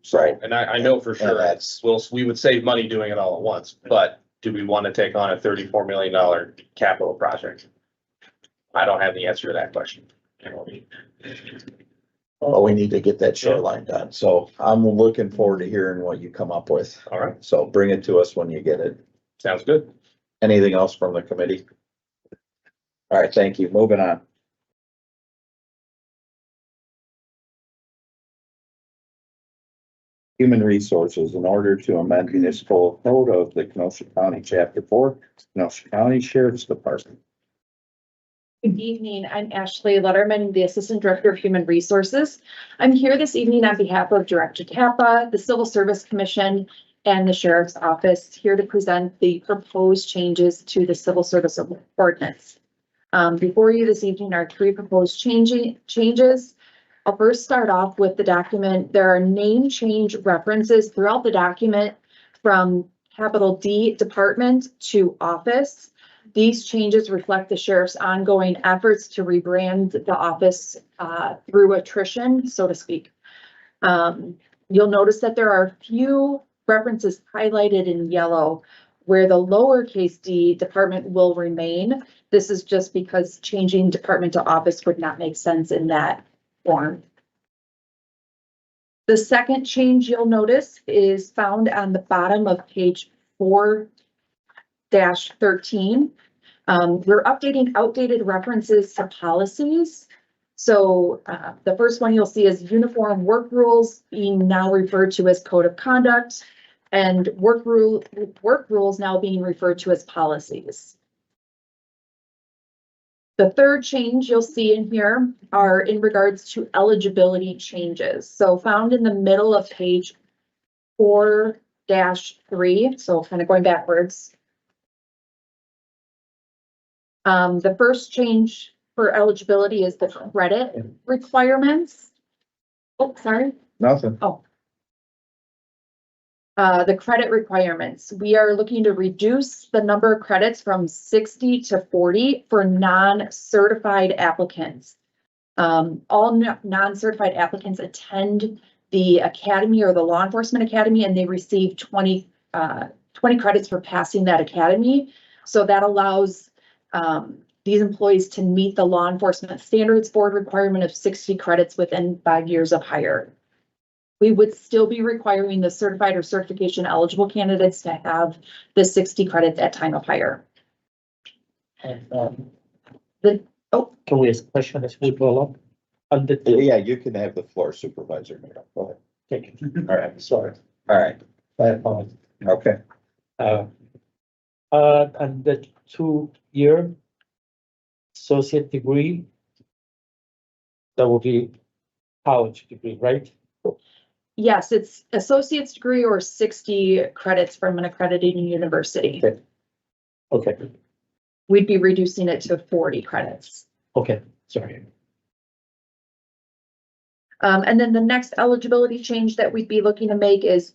So, And I know for Yeah, sure, that's- we would save money doing it all at once, but do we want to take on a $34 million capital project? I don't have the answer to that question. well, we need to get that shoreline done. So I'm looking forward to hearing what you come up with. All right, So bring it to us when you get it. sounds good. Anything else from the committee? All right, thank you. Moving on. Human Resources, in order to amend municipal code of the Kenosha County, Chapter 4, Kenosha County Sheriff's Department. Good evening. I'm Ashley Letterman, the Assistant Director of Human Resources. I'm here this evening on behalf of Director Kappa, the Civil Service Commission, and the Sheriff's Office, here to present the proposed changes to the Civil Service Ordinance. Before you this evening are 3 proposed changes. I'll first start off with the document. There are name change references throughout the document from capital D Department to Office. These changes reflect the sheriff's ongoing efforts to rebrand the office through attrition, so to speak. You'll notice that there are a few references highlighted in yellow where the lowercase d department will remain. This is just because changing department to office would not make sense in that form. The second change you'll notice is found on the bottom of page 4-13. We're updating outdated references to policies. So the first one you'll see is uniform work rules being now referred to as code of conduct, and work rules now being referred to as policies. The third change you'll see in here are in regards to eligibility changes. So found in the middle of page 4-3, so kind of going backwards. The first change for eligibility is the credit requirements. Oh, sorry. Nothing. Oh. The credit requirements. We are looking to reduce the number of credits from 60 to 40 for non-certified applicants. All non-certified applicants attend the academy or the law enforcement academy, and they receive 20 credits for passing that academy. So that allows these employees to meet the law enforcement standards board requirement of 60 credits within 5 years of hire. We would still be requiring the certified or certification eligible candidates to have the 60 credits at time of hire. And, Oh, can we ask a question as we go along? On the, Yeah, you can have the floor, Supervisor Miro. Go ahead. thank you. All right, Sorry, all right, I apologize. okay. And the 2-year associate degree, that will be college degree, right? yes, it's associate's degree or 60 credits from an accredited university. Okay. Okay, We'd be reducing it to 40 credits. okay, sorry. And then the next eligibility change that we'd be looking to make is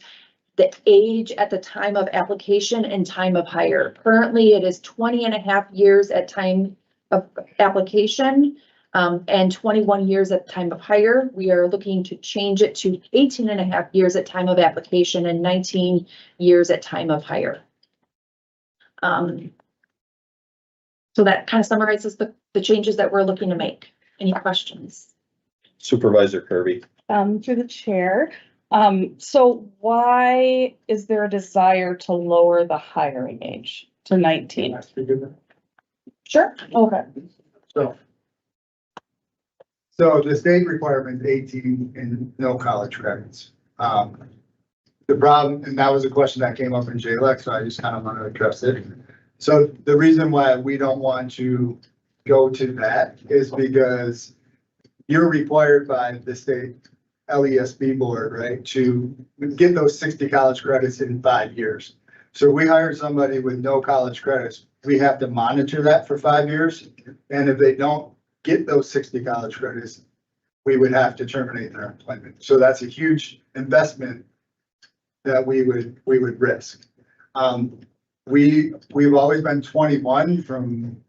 the age at the time of application and time of hire. Currently, it is 20 and a half years at time of application, and 21 years at time of hire. We are looking to change it to 18 and a half years at time of application and 19 years at time of hire. So that kind of summarizes the changes that we're looking to make. Any questions? Supervisor Kirby. Through the chair. So why is there a desire to lower the hiring age to 19? Sure. Okay. So the state requirement is 18 and no college credits. The problem, and that was a question that came up in JLEC, so I just kind of want to address it. So the reason why we don't want to go to that is because you're required by the state LESB board, right, to get those 60 college credits in 5 years. So we hire somebody with no college credits, we have to monitor that for 5 years. And if they don't get those 60 college credits, we would have to terminate their employment. So that's a huge investment that we would risk. We've always been 21 from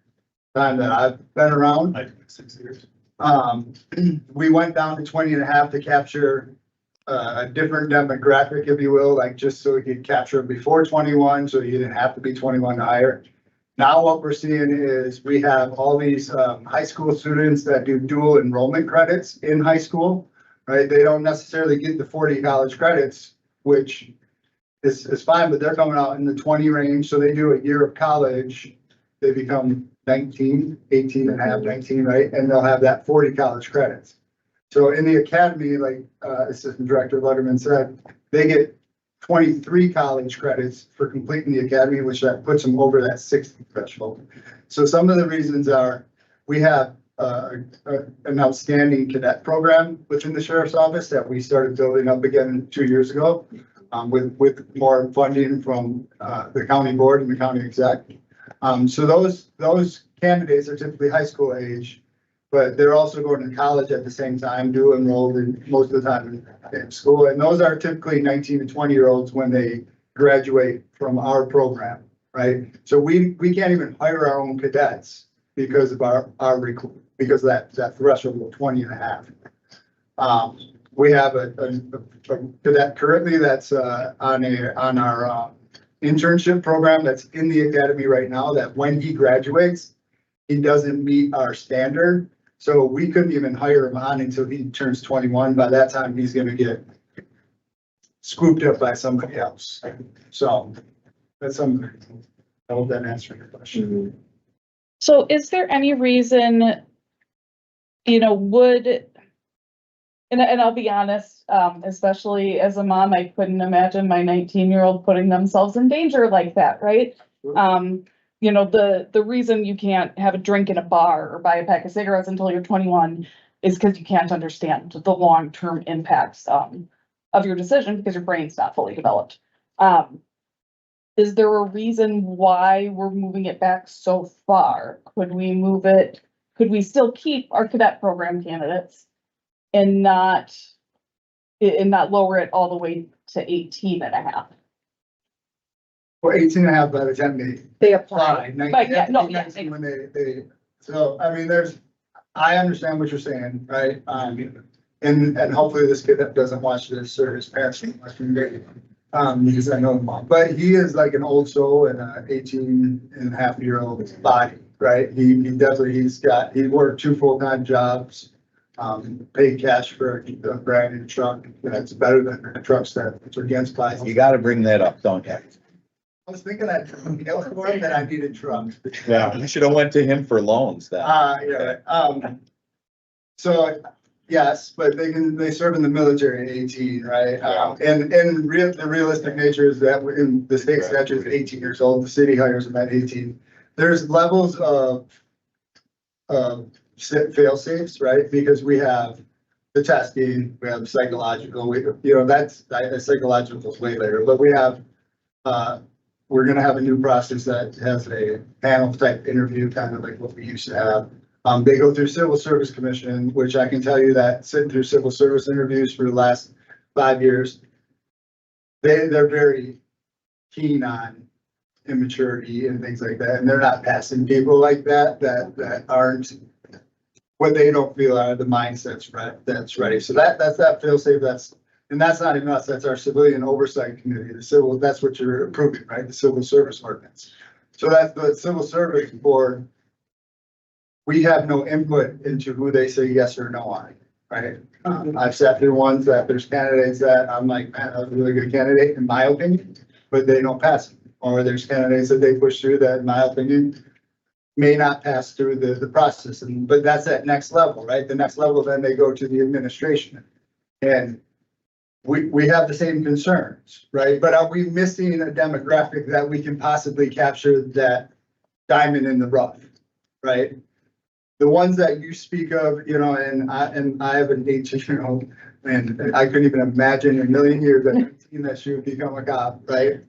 the time that I've been around. 6 years. We went down to 20 and a half to capture a different demographic, if you will, like just so we could capture before 21, so you didn't have to be 21 to hire. Now what we're seeing is we have all these high school students that do dual enrollment credits in high school, right? They don't necessarily get the 40 college credits, which is fine, but they're coming out in the 20 range. So they do a year of college, they become 19, 18 and a half, 19, right? And they'll have that 40 college credits. So in the academy, like Assistant Director Letterman said, they get 23 college credits for completing the academy, which that puts them over that 60 threshold. So some of the reasons are we have an outstanding cadet program within the Sheriff's Office that we started building up again 2 years ago with more funding from the county board and the county exec. So those candidates are typically high school age, but they're also going to college at the same time, dual enrolled in most of the time in school. And those are typically 19 to 20-year-olds when they graduate from our program, right? So we can't even hire our own cadets because of because of that threshold of 20 and a half. We have a cadet currently that's on our internship program that's in the academy right now, that when he graduates, he doesn't meet our standard. So we couldn't even hire him on until he turns 21. By that time, he's gonna get scooped up by somebody else. So that's something. I hope that answered your question. So is there any reason, and I'll be honest, especially as a mom, I couldn't imagine my 19-year-old putting themselves in danger like that, right? The reason you can't have a drink in a bar or buy a pack of cigarettes until you're 21 is because you can't understand the long-term impacts of your decision because your brain's not fully developed. Is there a reason why we're moving it back so far? Could we still keep our cadet program candidates and not lower it all the way to 18 and a half? Well, 18 and a half by the time they apply. But yeah, no, yeah. When so, I mean, I understand what you're saying, right? and hopefully this kid that doesn't watch this or his parents don't watch me, because I know him all, but he is like an old soul in a 18-and-a-half-year-old body, right? He definitely, he worked 2 full-time jobs, paid cash for a brand new truck, that's better than the trucks that are against class. You gotta bring that up, don't you? I was thinking that, for him that I needed trucks. Yeah, you should have went to him for loans then. Yeah, so, yes, but they serve in the military at 18, right? And the realistic nature is that in the state statute is 18 years old, the city hires them at 18. There's levels of fail safes, right? Because we have the testing, we have psychological, that's psychological is way later, but we have, we're gonna have a new process that has a panel type interview, kind of like what we used to have. They go through Civil Service Commission, which I can tell you that sitting through civil service interviews for the last 5 years, they're very keen on immaturity and things like that, and they're not passing people like that aren't what they don't feel are the mindsets that's ready. So that's that fail safe. And that's not even us. That's our civilian oversight committee. That's what you're approving, right? The civil service ordinance. So that's the civil service board. We have no input into who they say yes or no on, right? I've sat through ones that there's candidates that I'm like, man, that was a really good candidate in my opinion, but they don't pass it. Or there's candidates that they push through that, in my opinion, may not pass through the process. But that's that next level, right? The next level, then they go to the administration. And we have the same concerns, right? But are we missing a demographic that we can possibly capture that diamond in the rough, right? The ones that you speak of, and I have an 18-year-old, and I couldn't even imagine in a million years that she would become a cop, right?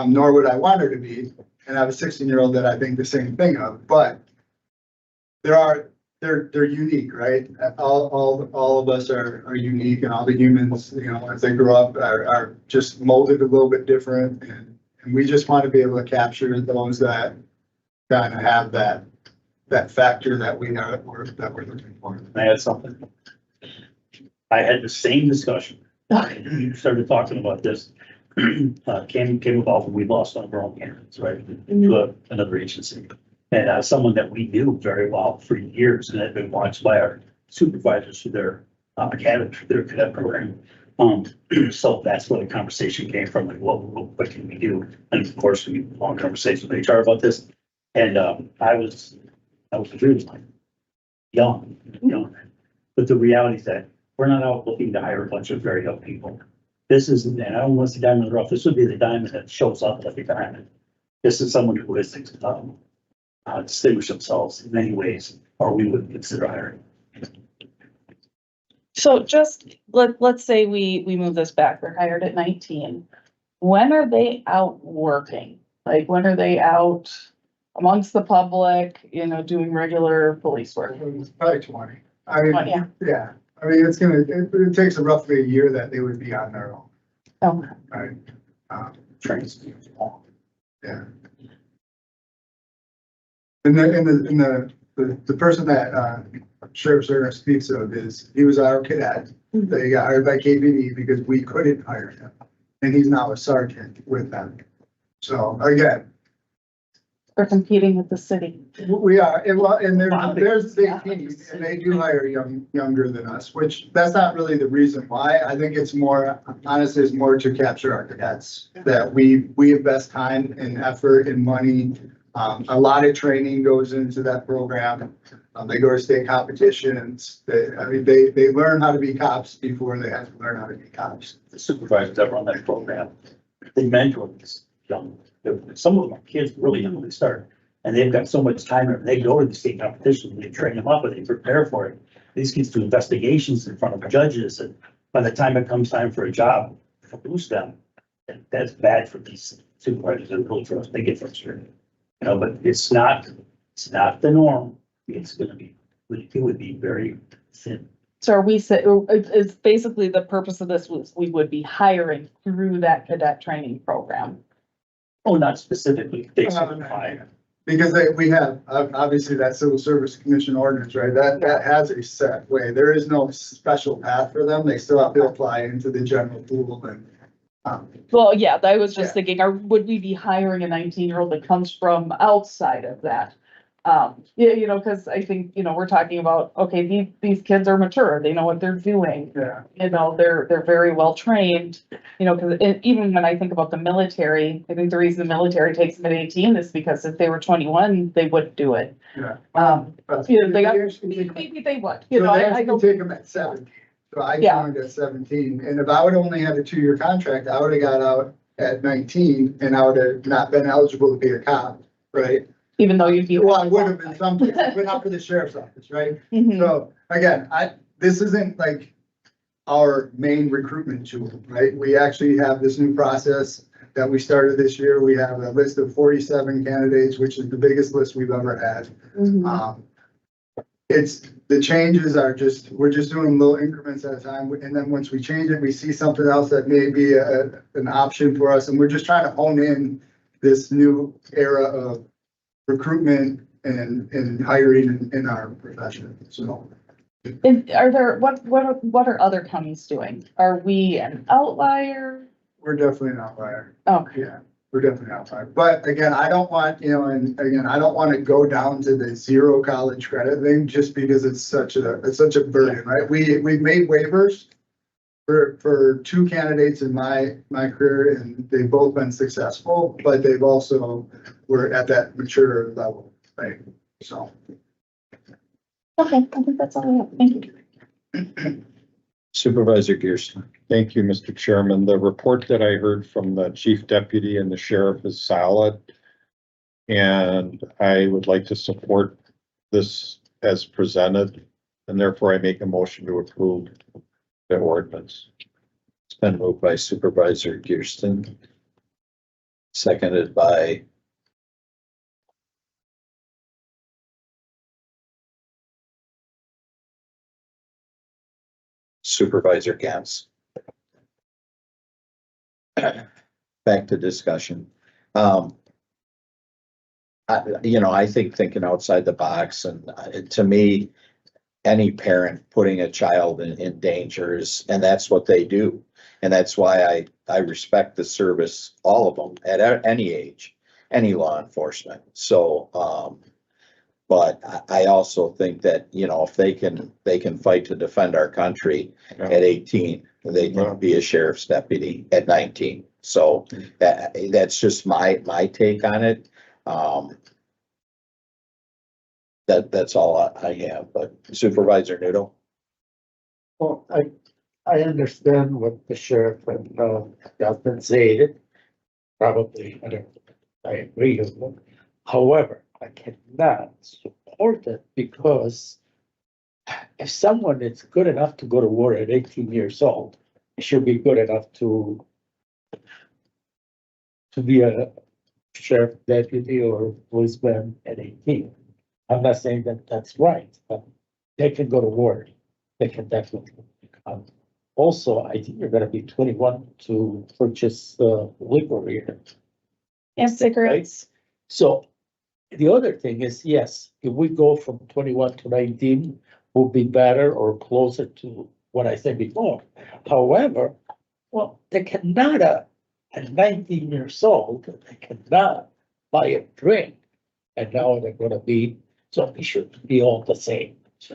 Nor would I want her to be. And I have a 16-year-old that I think the same thing of, but they're unique, right? All of us are unique, and all the humans, as they grow up are just molded a little bit different. And we just want to be able to capture those that kind of have that factor that we're looking for. I had something. I had the same discussion. We started talking about this. Came about when we lost one of our own candidates, right? To another agency. And someone that we knew very well for years and had been watched by our supervisors through their academy, their cadet program. So that's where the conversation came from, like, what can we do? And of course, we had a long conversation with HR about this. And I was really like young, but the reality is that we're not out looking to hire a bunch of very young people. This is, and I don't want to see diamond in the rough. This would be the diamond that shows up every diamond. This is someone who has distinguished themselves in many ways, or we would consider hiring. So just, let's say we move this back, they're hired at 19. When are they out working? Like, when are they out amongst the public, doing regular police work? It's probably 20. I mean, 20, yeah. I mean, it takes roughly a year that they would be on their own, Okay. right? Trains. Yeah. And the person that Sheriff Zerner speaks of he was our cadet. They got hired by KBD because we couldn't hire him. And he's now a sergeant with them. So again, They're competing with the city. we are, and there's big teams, and they do hire younger than us, which that's not really the reason why. I think it's more, honestly, it's more to capture our cadets, that we invest time and effort and money. A lot of training goes into that program. They go to state competitions. They learn how to be cops before they have to learn how to be cops. The supervisors that run that program, they mentor these young, some of them are kids really young when they start. And they've got so much time, and they go to the state competition, they train them up and they prepare for it. These kids do investigations in front of judges, and by the time it comes time for a job, to lose them, that's bad for these supervisors and really for us. They get frustrated. But it's not the norm. It's gonna be, it would be very thin. So are we, is basically the purpose of this was we would be hiring through that cadet training program. Oh, not specifically, they certify. because we have, obviously that civil service commission ordinance, right? That has a set way. There is no special path for them. They still have to apply into the general pool and. Well, yeah, I was just Yeah. thinking, would we be hiring a 19-year-old that comes from outside of that? Yeah, cause I think, we're talking about, okay, these kids are mature, they know what they're doing. Yeah. They're very well trained, cause even when I think about the military, I think the reason the military takes them at 18 is because if they were 21, they wouldn't do it. Yeah. They got, maybe they would, So they I actually don't. take them at 17. So I Yeah. joined at 17, and if I would only had a 2-year contract, I would have got out at 19 and I would have not been eligible to be a cop, right? Even though you'd be. Well, I would have in some cases, but not for the sheriff's office, right? Mhm. So again, this isn't like our main recruitment tool, right? We actually have this new process that we started this year. We have a list of 47 candidates, which is the biggest list we've ever had. Mhm. The changes are we're just doing little increments at a time. And then once we change it, we see something else that may be an option for us. And we're just trying to hone in this new era of recruitment and hiring in our profession. So. And are there, what are other counties doing? Are we an outlier? We're definitely an outlier. Oh, Yeah, we're definitely an outlier. But again, I don't want, and again, I don't want to go down to the 0 college credit thing just because it's such a burden, right? We've made waivers for 2 candidates in my career, and they've both been successful, but they've also were at that mature level, right? So. okay, I think that's all I have. Thank you. Supervisor Gearston. Thank you, Mr. Chairman. The report that I heard from the chief deputy and the sheriff is solid. And I would like to support this as presented, and therefore I make a motion to approve the ordinance. It's been moved by Supervisor Gearston. Seconded by Supervisor Gans. Back to discussion. I think thinking outside the box, and to me, any parent putting a child in danger is, and that's what they do. And that's why I respect the service, all of them at any age, any law enforcement. So, but I also think that, if they can fight to defend our country at 18, they can be a sheriff's deputy at 19. So that's just my take on it. That's all I have, but Supervisor Noodle. Well, I understand what the sheriff and, Justin said. Probably, I agree with them. However, I cannot support it because if someone is good enough to go to war at 18 years old, it should be good enough to be a sheriff deputy or policeman at 18. I'm not saying that that's right, but they can go to war. They can definitely. Also, I think you're gonna be 21 to purchase liquor here. And cigarettes. So the other thing is, yes, if we go from 21 to 19, will be better or closer to what I said before. However, well, they cannot, at 19 years old, they cannot buy a drink. And now they're gonna be, so it should be all the same. It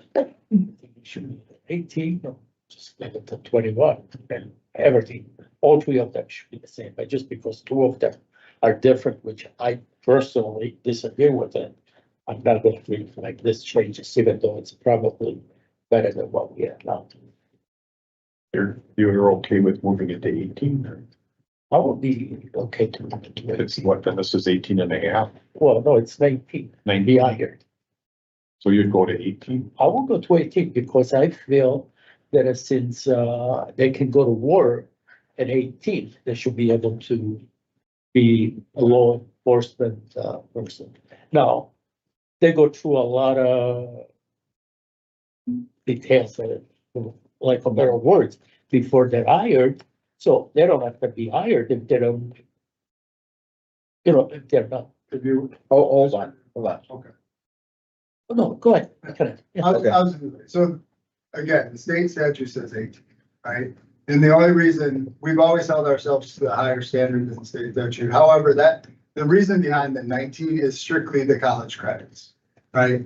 should be 18 or just make it to 21 and everything. All 3 of them should be the same, but just because 2 of them are different, which I personally disagree with it, I'm not gonna make this changes, even though it's probably better than what we have now. You're okay with moving it to 18? I would be okay to move it to It's 18. what, then this is 18 and a half, Well, no, it's 19. 19. Higher. So you'd go to 18? I will go to 18 because I feel that since they can go to war at 18, they should be able to be a law enforcement person. Now, they go through a lot of details, like a better words, before they're hired. So they don't have to be hired if they don't, if they're not if you. Oh, hold on. Okay. Oh, no, go ahead. So, again, the state statute says 18, right? And the only reason, we've always held ourselves to the higher standard than the state statute. However, the reason behind the 19 is strictly the college credits, right?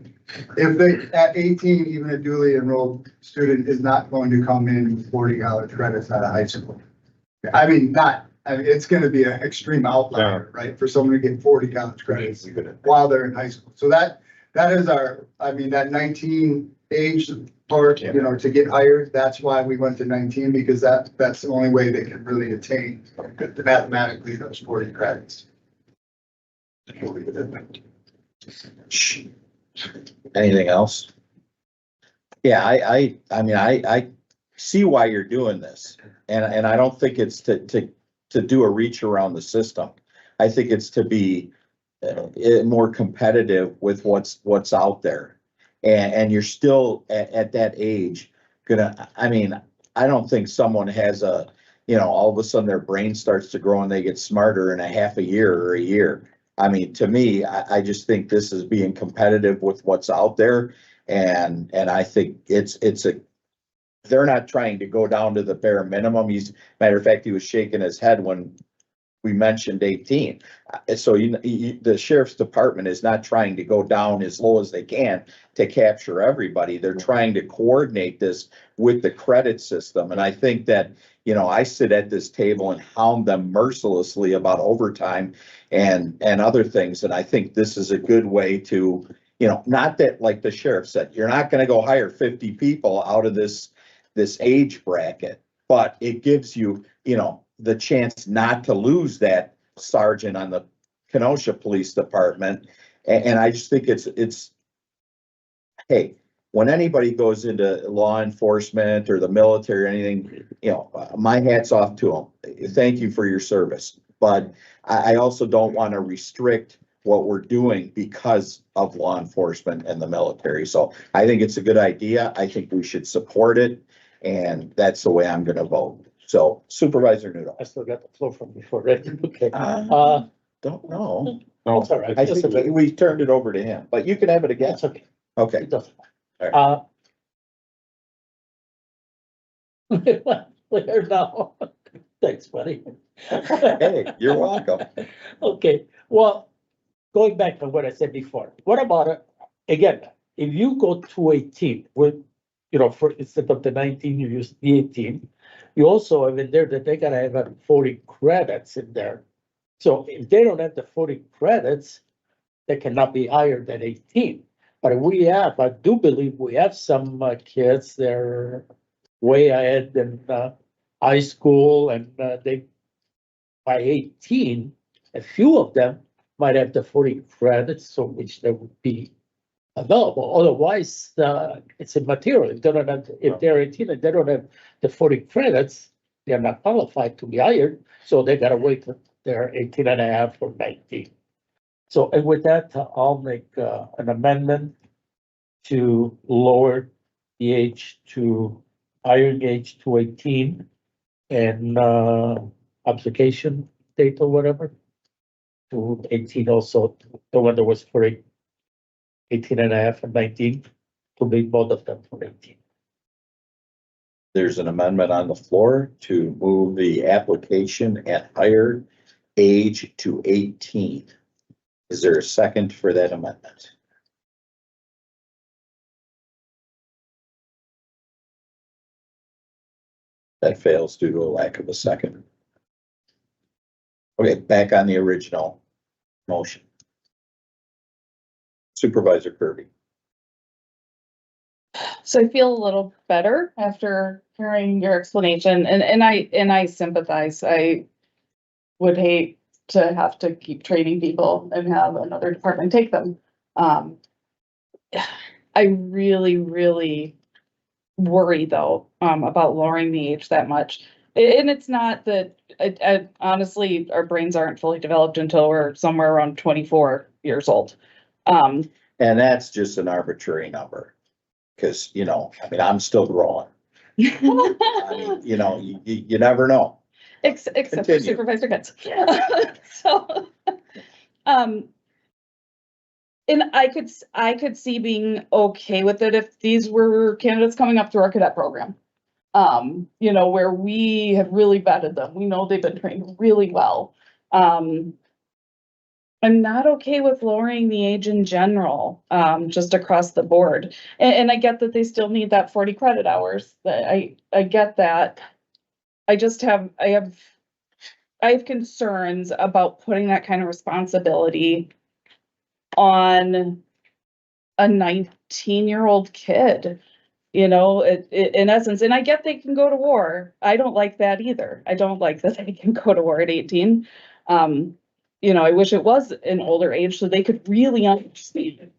If they, at 18, even a duly enrolled student is not going to come in with 40 college credits out of high school. I mean, it's gonna be an extreme outlier, right? For someone to get 40 college credits while they're in high school. So that is that 19 age part, to get hired, that's why we went to 19, because that's the only way they can really attain mathematically those 40 credits. Anything else? Yeah, I see why you're doing this, and I don't think it's to do a reach around the system. I think it's to be more competitive with what's out there. And you're still at that age I don't think someone has all of a sudden their brain starts to grow and they get smarter in a half a year or a year. I mean, to me, I just think this is being competitive with what's out there. And I think they're not trying to go down to the bare minimum. Matter of fact, he was shaking his head when we mentioned 18. So the sheriff's department is not trying to go down as low as they can to capture everybody. They're trying to coordinate this with the credit system. And I think that, I sit at this table and hound them mercilessly about overtime and other things. And I think this is a good way to, not that, like the sheriff said, you're not going to go hire 50 people out of this age bracket, but it gives you, the chance not to lose that sergeant on the Kenosha Police Department. And I just think hey, when anybody goes into law enforcement or the military or anything, my hat's off to them. Thank you for your service. But I also don't want to restrict what we're doing because of law enforcement and the military. So I think it's a good idea. I think we should support it. And that's the way I'm going to vote. So Supervisor Noodle. I still got the floor from before, right? Okay. Don't know. No, it's all right. I think we turned it over to him, but you can have it again. That's okay. Okay. It doesn't All matter. Where now? Thanks, buddy. Hey, you're welcome. Okay, well, going back to what I said before, what about again, if you go to 18 with, for instead of the 19, you use the 18. You also have in there that they gotta have 40 credits in there. So if they don't have the 40 credits, they cannot be higher than 18. But I do believe we have some kids that are way ahead in high school, and they, by 18, a few of them might have the 40 credits, so which they would be available. Otherwise, it's immaterial. If they're 18 and they don't have the 40 credits, they're not qualified to be hired. So they gotta wait till they're 18 and a half or 19. So, and with that, I'll make an amendment to lower the age to hiring age to 18 and application date or whatever to 18 also, the one that was for 18 and a half and 19, to make both of them for 18. There's an amendment on the floor to move the application at higher age to 18. Is there a second for that amendment? That fails due to a lack of a second. Okay, back on the original motion. Supervisor Kirby. So I feel a little better after hearing your explanation, and I sympathize. I would hate to have to keep training people and have another department take them. I really, really worry though, about lowering the age that much. And it's not that, honestly, our brains aren't fully developed until we're somewhere around 24 years old. And that's just an arbitrary number. Cause I'm still growing. You never know. Except for Continue. Supervisor Pitts. So, And I could see being okay with it if these were candidates coming up through our cadet program. You know, where we have really vetted them. We know they've been trained really well. I'm not okay with lowering the age in general, just across the board. And I get that they still need that 40 credit hours. I get that. I have concerns about putting that kind of responsibility on a 19-year-old kid. You know, in essence, and I get they can go to war. I don't like that either. I don't like that they can go to war at 18. You know, I wish it was an older age so they could really understand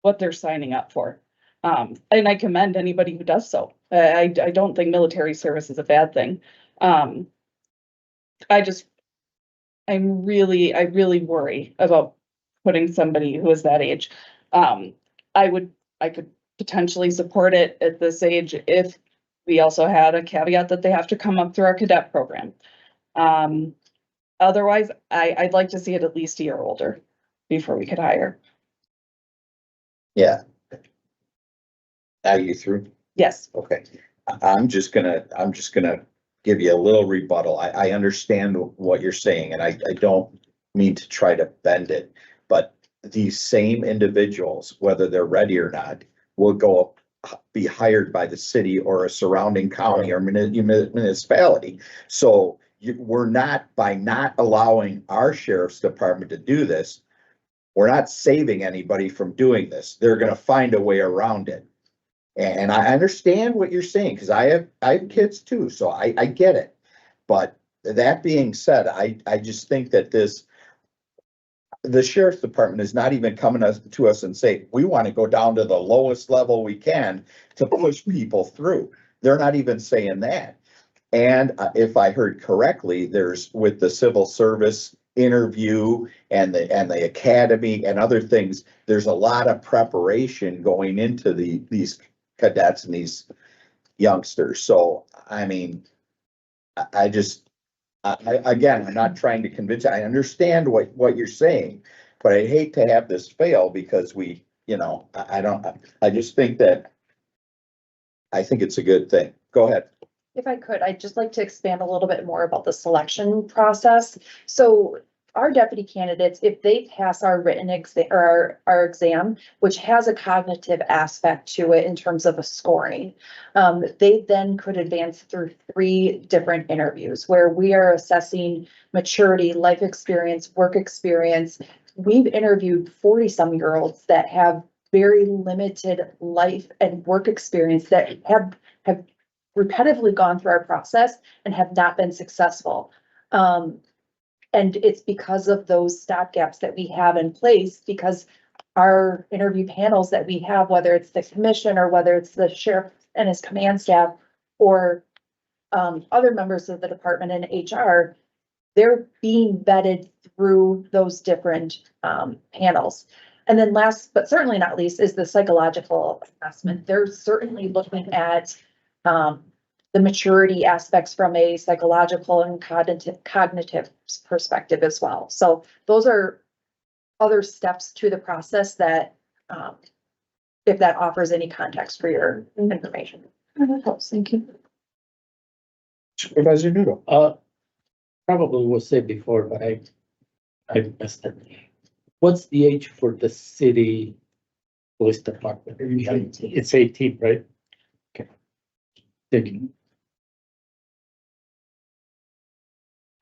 what they're signing up for. And I commend anybody who does so. I don't think military service is a bad thing. I really worry about putting somebody who is that age. I could potentially support it at this age if we also had a caveat that they have to come up through our cadet program. Otherwise, I'd like to see it at least a year older before we could hire. Yeah. Are you through? Yes. Okay. I'm just gonna give you a little rebuttal. I understand what you're saying and I don't mean to try to bend it, but these same individuals, whether they're ready or not, will be hired by the city or a surrounding county or municipality. So we're not, by not allowing our sheriff's department to do this, we're not saving anybody from doing this. They're gonna find a way around it. And I understand what you're saying, because I have kids too, so I get it. But that being said, I just think that the sheriff's department is not even coming to us and say, we want to go down to the lowest level we can to push people through. They're not even saying that. And if I heard correctly, there's with the civil service interview and the academy and other things, there's a lot of preparation going into these cadets and these youngsters. So, I mean, again, I'm not trying to convince you. I understand what you're saying, but I hate to have this fail because I just think I think it's a good thing. Go ahead. If I could, I'd just like to expand a little bit more about the selection process. So our deputy candidates, if they pass our written exam or our exam, which has a cognitive aspect to it in terms of a scoring, they then could advance through 3 different interviews where we are assessing maturity, life experience, work experience. We've interviewed 40-some-year-olds that have very limited life and work experience that have repetitively gone through our process and have not been successful. And it's because of those stopgaps that we have in place, because our interview panels that we have, whether it's the commission or whether it's the sheriff and his command staff or other members of the department and HR, they're being vetted through those different panels. And then last, but certainly not least, is the psychological assessment. They're certainly looking at the maturity aspects from a psychological and cognitive perspective as well. So those are other steps to the process that, if that offers any context for your information. That helps. Thank you. Supervisor Noodle. Probably was said before, but I missed it. What's the age for the city police department? It's 18, right? Okay. Thank you.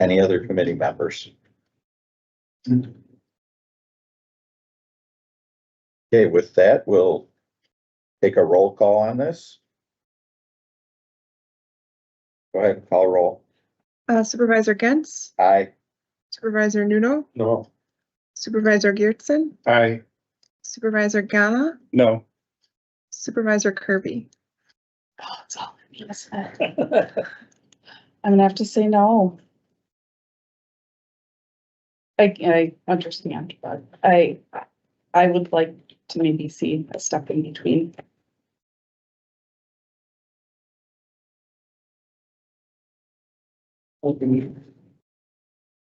Any other committee members? Okay, with that, we'll take a roll call on this. Go ahead, call roll. Supervisor Gentz, Aye. Supervisor Nuno, No. Supervisor Geertsen, Aye. Supervisor Gala, No. Supervisor Kirby. Oh, it's all I'm gonna have to say no. I understand, but I would like to maybe see a step in between.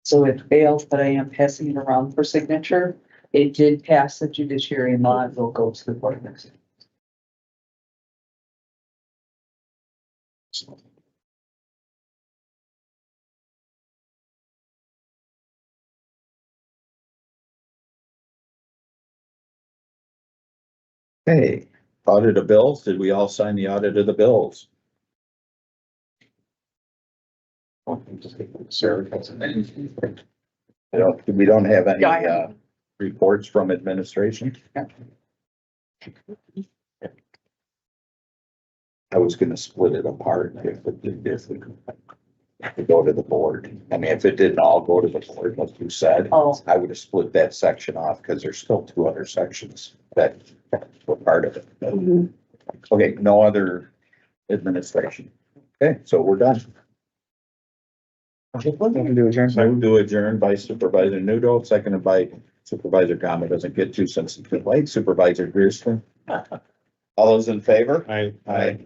So it fails, but I am passing it around for signature it did pass the judiciary law, it will go to the board next. Hey, audit of bills, did we all sign the audit of the bills? We don't have any, reports from administration? I was gonna split it apart if it go to the board. I mean, if it didn't all go to the board, like you said, Oh. I would have split that section off, because there's still two other sections that were part of it. Okay, no other administration. Okay, so we're done. Move to adjourn by Supervisor Nudo, seconded by Supervisor Gama. Doesn't get to since it's too late. Supervisor Grierson. All those in favor? I Aye.